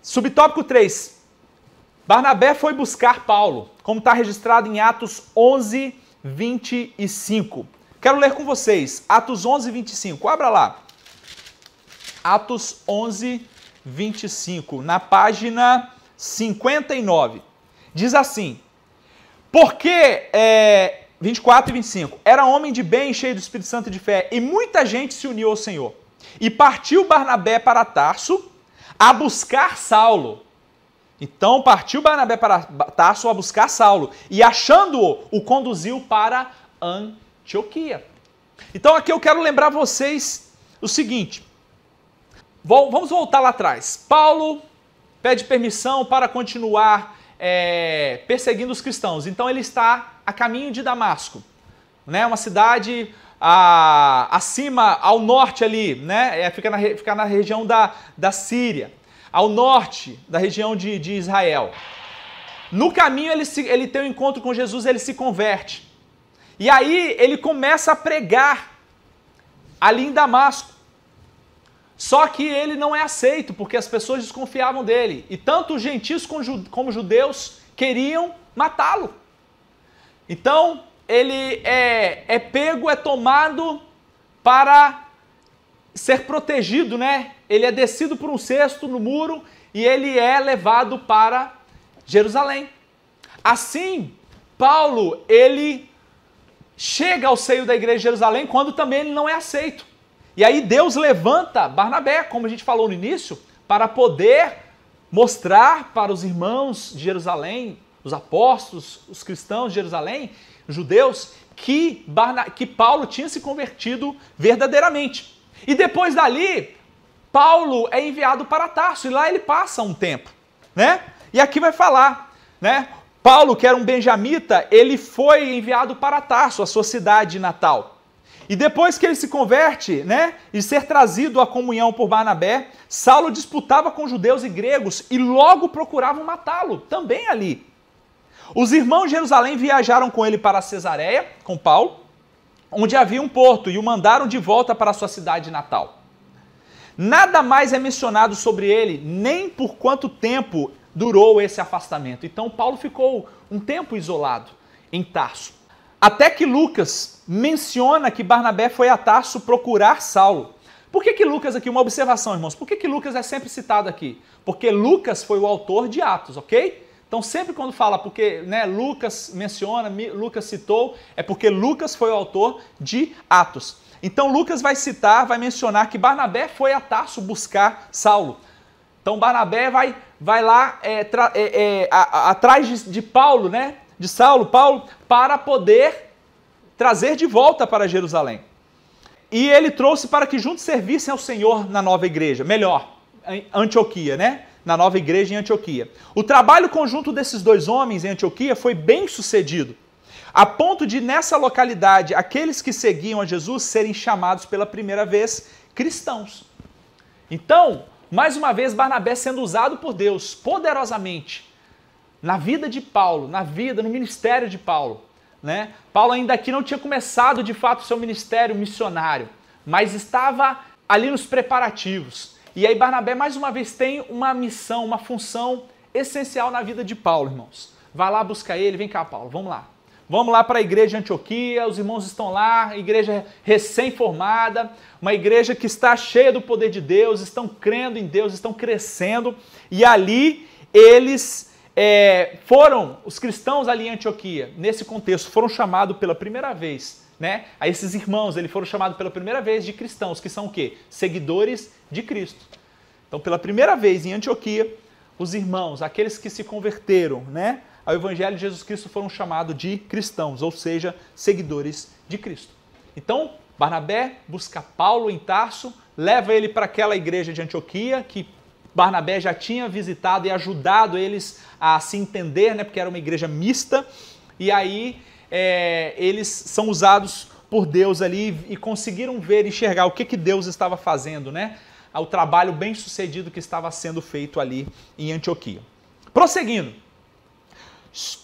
Subtópico 3. Barnabé foi buscar Paulo, como está registrado em Atos 11, 25. Quero ler com vocês, Atos 11, 25. Abra lá. Atos 11, 25, na página 59. Diz assim: porque, 24 e 25, era homem de bem, cheio do Espírito Santo e de fé, e muita gente se uniu ao Senhor. E partiu Barnabé para Tarso a buscar Saulo. Então partiu Barnabé para Tarso a buscar Saulo, e achando-o, o conduziu para Antioquia. Então aqui eu quero lembrar vocês o seguinte. Vamos voltar lá atrás. Paulo pede permissão para continuar perseguindo os cristãos. Então ele está a caminho de Damasco, né? Uma cidade acima, ao norte ali, né? Fica na região da Síria. ao norte da região de Israel. No caminho ele tem um encontro com Jesus, ele se converte. E aí ele começa a pregar ali em Damasco. Só que ele não é aceito, porque as pessoas desconfiavam dele. E tanto os gentios como judeus queriam matá-lo. Então, ele é pego, é tomado para ser protegido, né? Ele é descido por um cesto no muro e ele é levado para Jerusalém. Assim, Paulo, ele chega ao seio da igreja de Jerusalém quando também ele não é aceito. E aí Deus levanta Barnabé, como a gente falou no início, para poder mostrar para os irmãos de Jerusalém, os apóstolos, os cristãos de Jerusalém, os judeus, que Paulo tinha se convertido verdadeiramente. E depois dali, Paulo é enviado para Tarso, e lá ele passa um tempo, né? E aqui vai falar, né? Paulo, que era um benjamita, ele foi enviado para Tarso, a sua cidade natal. E depois que ele se converte, né, e ser trazido à comunhão por Barnabé, Saulo disputava com judeus e gregos e logo procuravam matá-lo, também ali. Os irmãos de Jerusalém viajaram com ele para Cesareia, com Paulo, onde havia um porto, e o mandaram de volta para a sua cidade natal. Nada mais é mencionado sobre ele, nem por quanto tempo durou esse afastamento. Então Paulo ficou um tempo isolado em Tarso. Até que Lucas menciona que Barnabé foi a Tarso procurar Saulo. Por que Lucas aqui, uma observação, irmãos, por que Lucas é sempre citado aqui? Porque Lucas foi o autor de Atos, ok? Então sempre quando fala, porque né, Lucas menciona, Lucas citou, é porque Lucas foi o autor de Atos. Então Lucas vai citar, vai mencionar que Barnabé foi a Tarso buscar Saulo. Então Barnabé vai lá atrás de Paulo, né? De Paulo, para poder trazer de volta para Jerusalém. E ele trouxe para que juntos servissem ao Senhor na nova igreja, melhor, em Antioquia, né? Na nova igreja em Antioquia. O trabalho conjunto desses dois homens em Antioquia foi bem sucedido, a ponto de, nessa localidade, aqueles que seguiam a Jesus serem chamados pela primeira vez cristãos. Então, mais uma vez, Barnabé sendo usado por Deus poderosamente na vida de Paulo, no ministério de Paulo, né? Paulo ainda aqui não tinha começado de fato o seu ministério missionário, mas estava ali nos preparativos. E aí Barnabé mais uma vez tem uma missão, uma função essencial na vida de Paulo, irmãos. Vai lá buscar ele, vem cá Paulo, vamos lá. Vamos lá para a igreja de Antioquia, os irmãos estão lá, igreja recém-formada, uma igreja que está cheia do poder de Deus, estão crendo em Deus, estão crescendo, e ali eles os cristãos ali em Antioquia, nesse contexto, foram chamados pela primeira vez, né? A esses irmãos, eles foram chamados pela primeira vez de cristãos, que são o quê? Seguidores de Cristo. Então, pela primeira vez em Antioquia, os irmãos, aqueles que se converteram, né, ao Evangelho de Jesus Cristo, foram chamados de cristãos, ou seja, seguidores de Cristo. Então, Barnabé busca Paulo em Tarso, leva ele para aquela igreja de Antioquia, que Barnabé já tinha visitado e ajudado eles a se entender, né, porque era uma igreja mista, e aí eles são usados por Deus ali e conseguiram ver, enxergar o que Deus estava fazendo, né, o trabalho bem sucedido que estava sendo feito ali em Antioquia. Prosseguindo,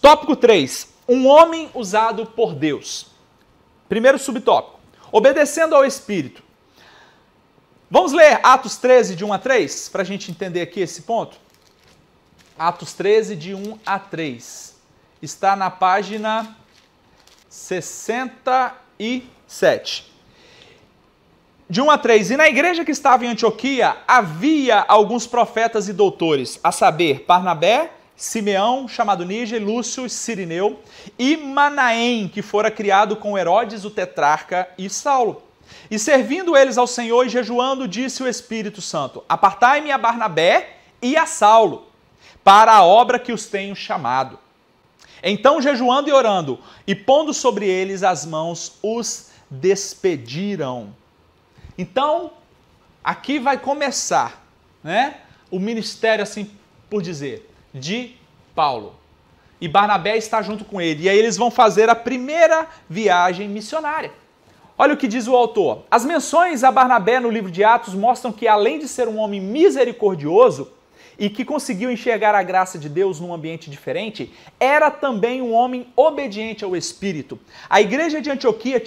tópico 3, um homem usado por Deus. Primeiro subtópico, obedecendo ao Espírito. Vamos ler Atos 13, de 1 a 3, para a gente entender aqui esse ponto? Atos 13, de 1 a 3. Está na página 67. De 1 a 3. E na igreja que estava em Antioquia, havia alguns profetas e doutores, a saber, Barnabé, Simeão, chamado Níger, Lúcio, Cirineu, e Manaém, que fora criado com Herodes, o tetrarca, e Saulo. E servindo eles ao Senhor e jejuando, disse o Espírito Santo: apartai-me a Barnabé e a Saulo, para a obra que os tenho chamado. Então, jejuando e orando, e pondo sobre eles as mãos, os despediram. Então, aqui vai começar, né, o ministério, assim por dizer, de Paulo. E Barnabé está junto com ele. E aí eles vão fazer a primeira viagem missionária. Olha o que diz o autor. As menções a Barnabé no livro de Atos mostram que, além de ser um homem misericordioso, e que conseguiu enxergar a graça de Deus num ambiente diferente, era também um homem obediente ao Espírito. A igreja de Antioquia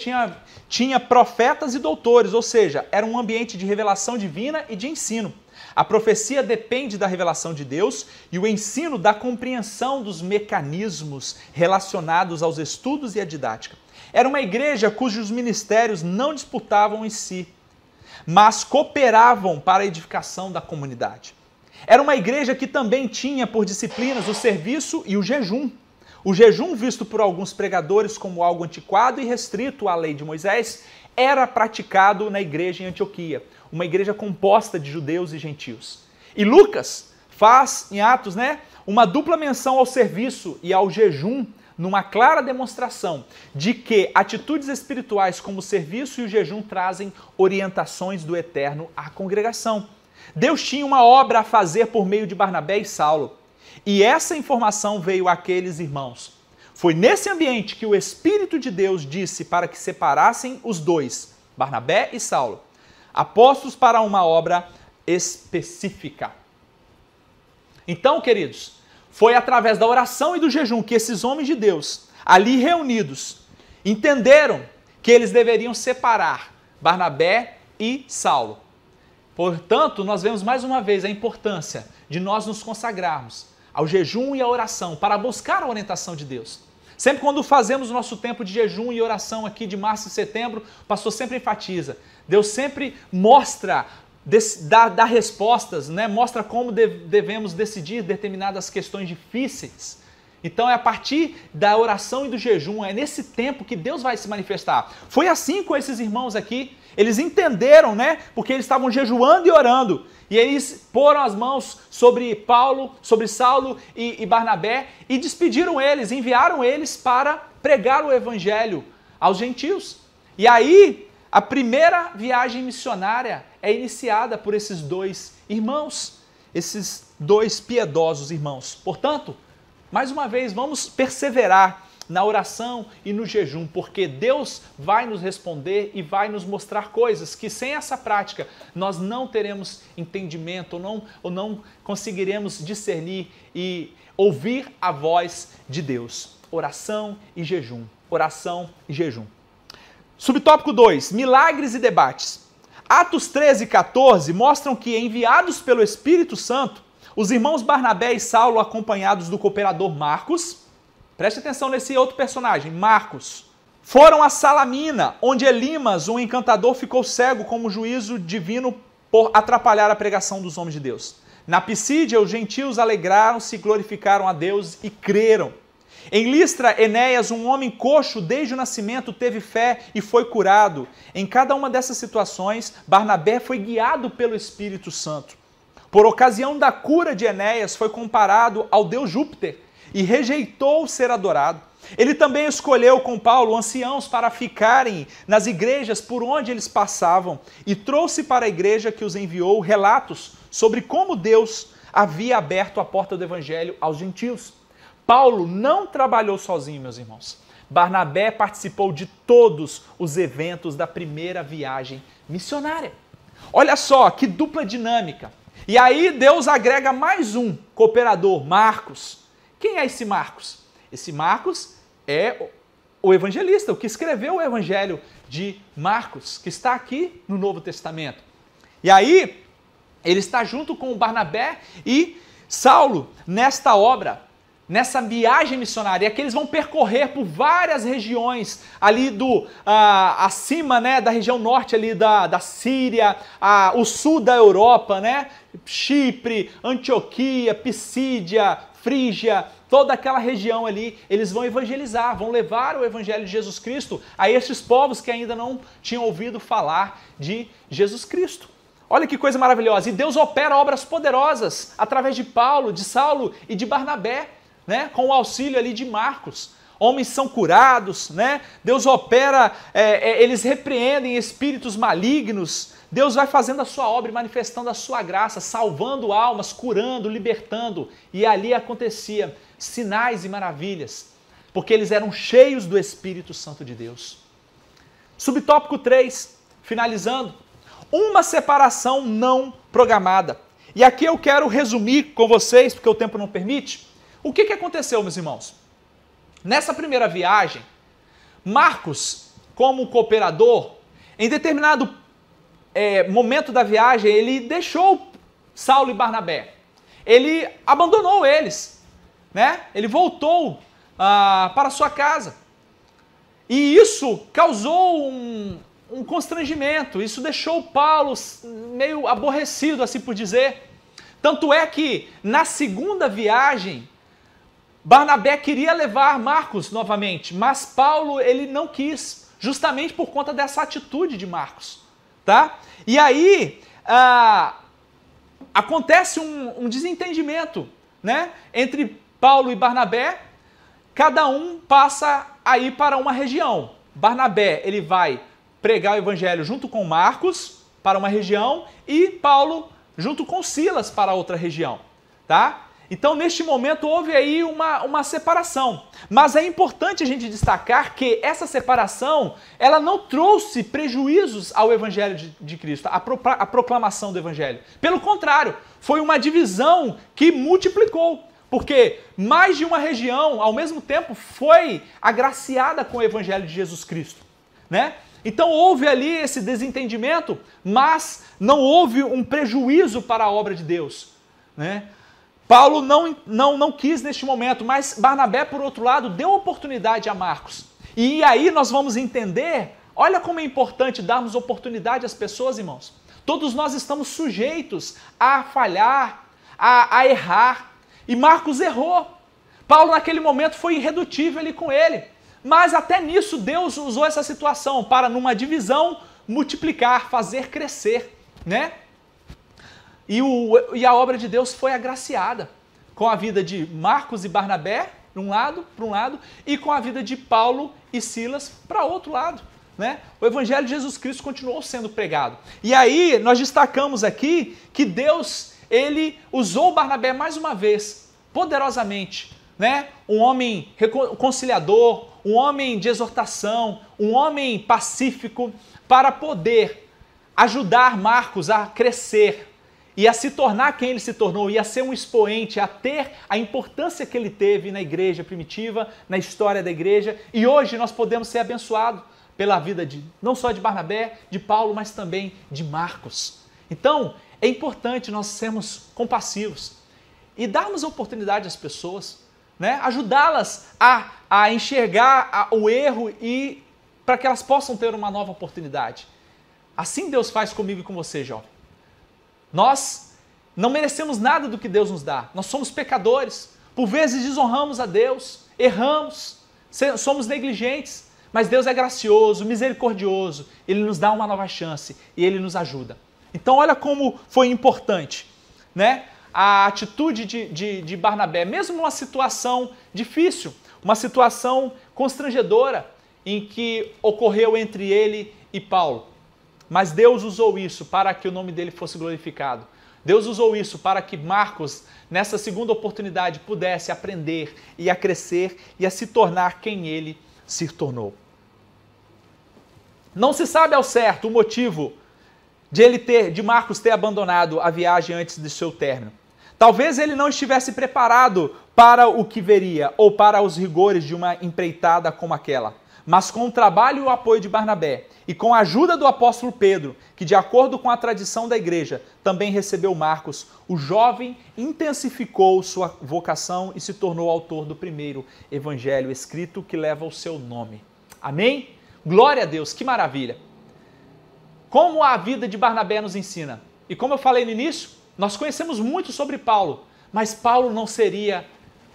tinha profetas e doutores, ou seja, era um ambiente de revelação divina e de ensino. A profecia depende da revelação de Deus e o ensino da compreensão dos mecanismos relacionados aos estudos e à didática. Era uma igreja cujos ministérios não disputavam em si, mas cooperavam para a edificação da comunidade. Era uma igreja que também tinha por disciplinas o serviço e o jejum. O jejum, visto por alguns pregadores como algo antiquado e restrito à lei de Moisés, era praticado na igreja em Antioquia, uma igreja composta de judeus e gentios. E Lucas faz, em Atos, uma dupla menção ao serviço e ao jejum, numa clara demonstração de que atitudes espirituais como o serviço e o jejum trazem orientações do Eterno à congregação. Deus tinha uma obra a fazer por meio de Barnabé e Saulo, e essa informação veio àqueles irmãos. Foi nesse ambiente que o Espírito de Deus disse para que separassem os dois, Barnabé e Saulo, apóstolos para uma obra específica. Então, queridos, foi através da oração e do jejum que esses homens de Deus, ali reunidos, entenderam que eles deveriam separar Barnabé e Saulo. Portanto, nós vemos mais uma vez a importância de nós nos consagrarmos ao jejum e à oração para buscar a orientação de Deus. Sempre quando fazemos o nosso tempo de jejum e oração aqui de março e setembro, o pastor sempre enfatiza, Deus sempre mostra, dá respostas, mostra como devemos decidir determinadas questões difíceis. Então é a partir da oração e do jejum, é nesse tempo que Deus vai se manifestar. Foi assim com esses irmãos aqui, eles entenderam, porque eles estavam jejuando e orando, e eles poram as mãos sobre Paulo, sobre Saulo e Barnabé, e despediram eles, enviaram eles para pregar o evangelho aos gentios. E aí, a primeira viagem missionária é iniciada por esses dois irmãos, esses dois piedosos irmãos. Portanto, mais uma vez, vamos perseverar na oração e no jejum, porque Deus vai nos responder e vai nos mostrar coisas que sem essa prática nós não teremos entendimento ou não conseguiremos discernir e ouvir a voz de Deus. Oração e jejum. Oração e jejum. Subtópico 2, milagres e debates. Atos 13 e 14 mostram que, enviados pelo Espírito Santo, os irmãos Barnabé e Saulo, acompanhados do cooperador Marcos, preste atenção nesse outro personagem, Marcos, foram a Salamina, onde Elimas, um encantador, ficou cego como juízo divino por atrapalhar a pregação dos homens de Deus. Na Pisídia, os gentios alegraram-se, glorificaram a Deus e creram. Em Listra, Enéas, um homem coxo desde o nascimento, teve fé e foi curado. Em cada uma dessas situações, Barnabé foi guiado pelo Espírito Santo. Por ocasião da cura de Enéas, foi comparado ao deus Júpiter e rejeitou ser adorado. Ele também escolheu com Paulo anciãos para ficarem nas igrejas por onde eles passavam e trouxe para a igreja que os enviou relatos sobre como Deus havia aberto a porta do evangelho aos gentios. Paulo não trabalhou sozinho, meus irmãos. Barnabé participou de todos os eventos da primeira viagem missionária. Olha só que dupla dinâmica. E aí Deus agrega mais um cooperador, Marcos. Quem é esse Marcos? Esse Marcos é o evangelista, o que escreveu o evangelho de Marcos, que está aqui no Novo Testamento. E aí ele está junto com Barnabé e Saulo nesta obra, nessa viagem missionária, é que eles vão percorrer por várias regiões ali acima, da região norte ali da Síria, o sul da Europa, Chipre, Antioquia, Pisídia, Frígia, toda aquela região ali, eles vão evangelizar, vão levar o evangelho de Jesus Cristo a esses povos que ainda não tinham ouvido falar de Jesus Cristo. Olha que coisa maravilhosa, e Deus opera obras poderosas através de Paulo, de Saulo e de Barnabé, com o auxílio ali de Marcos. Homens são curados, Deus opera, eles repreendem espíritos malignos, Deus vai fazendo a sua obra e manifestando a sua graça, salvando almas, curando, libertando, e ali acontecia sinais e maravilhas, porque eles eram cheios do Espírito Santo de Deus. Subtópico 3, finalizando, uma separação não programada. E aqui eu quero resumir com vocês, porque o tempo não permite, o que aconteceu, meus irmãos. Nessa primeira viagem, Marcos, como cooperador, em determinado momento da viagem, ele deixou Saulo e Barnabé. Ele abandonou eles, né? Ele voltou para sua casa. E isso causou um constrangimento, isso deixou Paulo meio aborrecido, assim por dizer. Tanto é que, na segunda viagem, Barnabé queria levar Marcos novamente, mas Paulo ele não quis, justamente por conta dessa atitude de Marcos. Tá? E aí, acontece um desentendimento, né, entre Paulo e Barnabé. Cada um passa a ir para uma região. Barnabé ele vai pregar o evangelho junto com Marcos para uma região e Paulo junto com Silas para outra região, tá? Então, neste momento, houve aí uma separação. Mas é importante a gente destacar que essa separação, ela não trouxe prejuízos ao Evangelho de Cristo, à proclamação do Evangelho. Pelo contrário, foi uma divisão que multiplicou. Porque mais de uma região, ao mesmo tempo, foi agraciada com o Evangelho de Jesus Cristo, né? Então houve ali esse desentendimento, mas não houve um prejuízo para a obra de Deus, né? Paulo não quis neste momento, mas Barnabé, por outro lado, deu oportunidade a Marcos. E aí nós vamos entender, olha como é importante darmos oportunidade às pessoas, irmãos. Todos nós estamos sujeitos a falhar, a errar. E Marcos errou. Paulo, naquele momento, foi irredutível ali com ele. Mas até nisso, Deus usou essa situação para, numa divisão, multiplicar, fazer crescer, né? E a obra de Deus foi agraciada com a vida de Marcos e Barnabé, para um lado, e com a vida de Paulo e Silas, para outro lado, né? O Evangelho de Jesus Cristo continuou sendo pregado. E aí, nós destacamos aqui que Deus, ele usou Barnabé mais uma vez, poderosamente, né? Um homem conciliador, um homem de exortação, um homem pacífico, para poder ajudar Marcos a crescer e a se tornar quem ele se tornou, e a ser um expoente, a ter a importância que ele teve na igreja primitiva, na história da igreja, e hoje nós podemos ser abençoados pela vida não só de Barnabé, de Paulo, mas também de Marcos. Então, é importante nós sermos compassivos e darmos oportunidade às pessoas, né? Ajudá-las a enxergar o erro e para que elas possam ter uma nova oportunidade. Assim Deus faz comigo e com você, jovem. Nós não merecemos nada do que Deus nos dá. Nós somos pecadores. Por vezes desonramos a Deus, erramos, somos negligentes. Mas Deus é gracioso, misericordioso. Ele nos dá uma nova chance e Ele nos ajuda. Então olha como foi importante, né? A atitude de Barnabé, mesmo numa situação difícil, uma situação constrangedora em que ocorreu entre ele e Paulo. Mas Deus usou isso para que o nome dele fosse glorificado. Deus usou isso para que Marcos, nessa segunda oportunidade, pudesse aprender e a crescer e a se tornar quem ele se tornou. Não se sabe ao certo o motivo de Marcos ter abandonado a viagem antes de seu término. Talvez ele não estivesse preparado para o que veria ou para os rigores de uma empreitada como aquela. Mas com o trabalho e o apoio de Barnabé e com a ajuda do apóstolo Pedro, que de acordo com a tradição da igreja também recebeu Marcos, o jovem intensificou sua vocação e se tornou autor do primeiro evangelho escrito que leva o seu nome. Amém? Glória a Deus, que maravilha! Como a vida de Barnabé nos ensina. E como eu falei no início, nós conhecemos muito sobre Paulo, mas Paulo não seria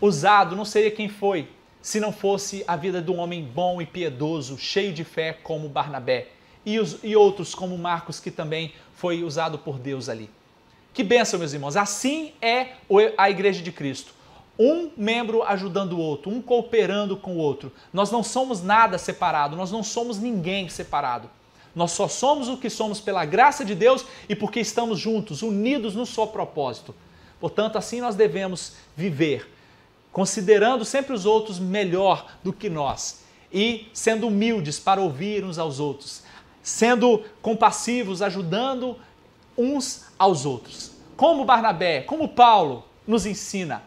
usado, não seria quem foi, se não fosse a vida de um homem bom e piedoso, cheio de fé como Barnabé, e outros como Marcos, que também foi usado por Deus ali. Que bênção, meus irmãos! Assim é a igreja de Cristo. Um membro ajudando o outro, um cooperando com o outro. Nós não somos nada separado, nós não somos ninguém separado. Nós só somos o que somos pela graça de Deus e porque estamos juntos, unidos no só propósito. Portanto, assim nós devemos viver, considerando sempre os outros melhor do que nós e sendo humildes para ouvir uns aos outros, sendo compassivos, ajudando uns aos outros. como Barnabé, como Paulo, nos ensina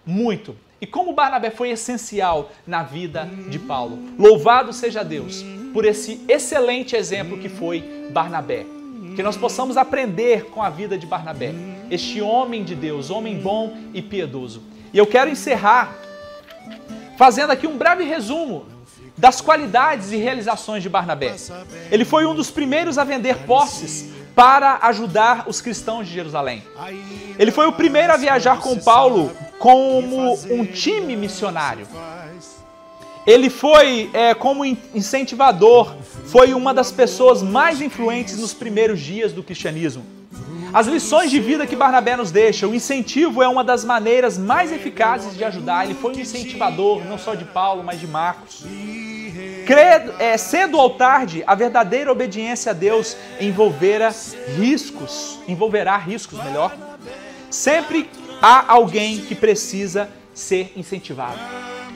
muito. E como Barnabé foi essencial na vida de Paulo. Louvado seja Deus por esse excelente exemplo que foi Barnabé. Que nós possamos aprender com a vida de Barnabé, este homem de Deus, homem bom e piedoso. E eu quero encerrar fazendo aqui um breve resumo das qualidades e realizações de Barnabé. Ele foi um dos primeiros a vender posses para ajudar os cristãos de Jerusalém. Ele foi o primeiro a viajar com Paulo como um time missionário. Ele foi, como incentivador, foi uma das pessoas mais influentes nos primeiros dias do cristianismo. As lições de vida que Barnabé nos deixa, o incentivo é uma das maneiras mais eficazes de ajudar. Ele foi um incentivador, não só de Paulo, mas de Marcos. Cedo ou tarde, a verdadeira obediência a Deus envolverá riscos. Sempre há alguém que precisa ser incentivado.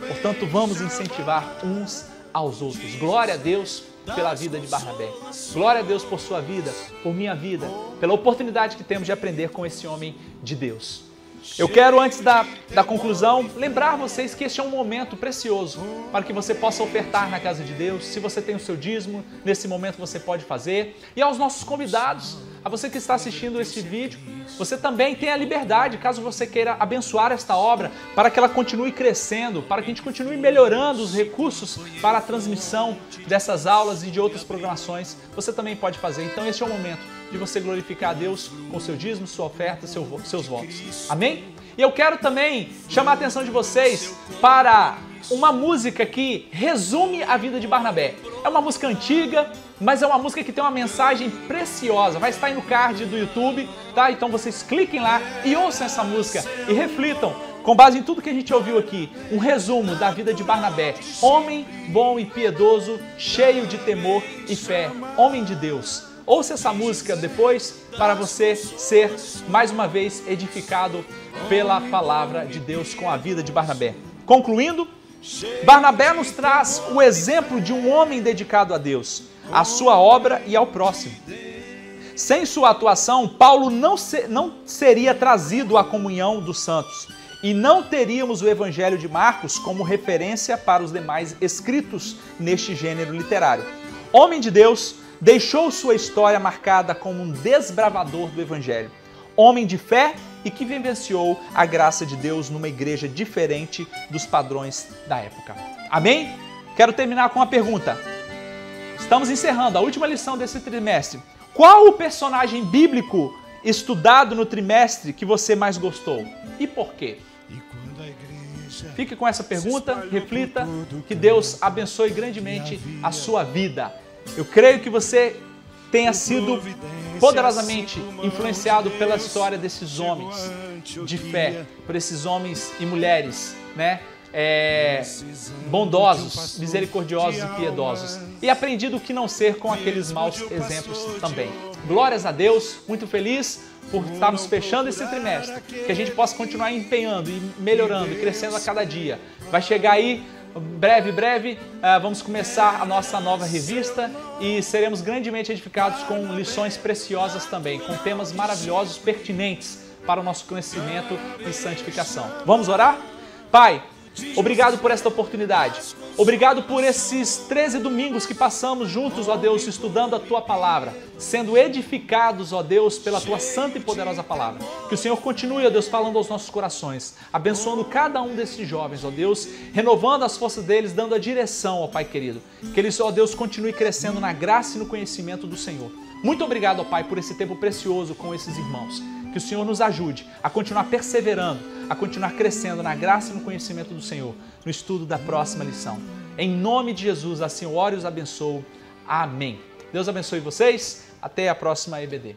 Portanto, vamos incentivar uns aos outros. Glória a Deus pela vida de Barnabé. Glória a Deus por sua vida, por minha vida, pela oportunidade que temos de aprender com esse homem de Deus. Eu quero, antes da conclusão, lembrar vocês que este é um momento precioso para que você possa ofertar na casa de Deus. Se você tem o seu dízimo, nesse momento você pode fazer. E aos nossos convidados, a você que está assistindo esse vídeo, você também tem a liberdade, caso você queira abençoar esta obra, para que ela continue crescendo, para que a gente continue melhorando os recursos para a transmissão dessas aulas e de outras programações, você também pode fazer. Então este é o momento de você glorificar a Deus com seu dízimo, sua oferta, seus votos. Amém? E eu quero também chamar a atenção de vocês para uma música que resume a vida de Barnabé. É uma música antiga, mas é uma música que tem uma mensagem preciosa. Vai estar aí no card do YouTube, tá? Então vocês cliquem lá e ouçam essa música e reflitam, com base em tudo que a gente ouviu aqui, um resumo da vida de Barnabé. Homem bom e piedoso, cheio de temor e fé, homem de Deus. Ouça essa música depois para você ser, mais uma vez, edificado pela palavra de Deus com a vida de Barnabé. Concluindo, Barnabé nos traz o exemplo de um homem dedicado a Deus, à sua obra e ao próximo. Sem sua atuação, Paulo não seria trazido à comunhão dos santos e não teríamos o Evangelho de Marcos como referência para os demais escritos neste gênero literário. Homem de Deus, deixou sua história marcada como um desbravador do Evangelho, homem de fé e que vivenciou a graça de Deus numa igreja diferente dos padrões da época. Amém? Quero terminar com uma pergunta. Estamos encerrando a última lição desse trimestre. Qual o personagem bíblico estudado no trimestre que você mais gostou? E por quê? Fique com essa pergunta, reflita, que Deus abençoe grandemente a sua vida. Eu creio que você tenha sido poderosamente influenciado pela história desses homens de fé, por esses homens e mulheres, né? Bondosos, misericordiosos e piedosos. E aprendido o que não ser com aqueles maus exemplos também. Glórias a Deus, muito feliz por estarmos fechando esse trimestre, que a gente possa continuar empenhando e melhorando e crescendo a cada dia. Vai chegar aí, breve, vamos começar a nossa nova revista e seremos grandemente edificados com lições preciosas também, com temas maravilhosos, pertinentes para o nosso conhecimento e santificação. Vamos orar? Pai, obrigado por esta oportunidade. Obrigado por esses 13 domingos que passamos juntos, ó Deus, estudando a Tua Palavra, sendo edificados, ó Deus, pela Tua santa e poderosa Palavra. Que o Senhor continue, ó Deus, falando aos nossos corações, abençoando cada um desses jovens, ó Deus, renovando as forças deles, dando a direção, ó Pai querido. Que eles, ó Deus, continue crescendo na graça e no conhecimento do Senhor. Muito obrigado, ó Pai, por esse tempo precioso com esses irmãos. Que o Senhor nos ajude a continuar perseverando, a continuar crescendo na graça e no conhecimento do Senhor, no estudo da próxima lição. Em nome de Jesus, assim eu oro e os abençoo. Amém. Deus abençoe vocês. Até a próxima EBD.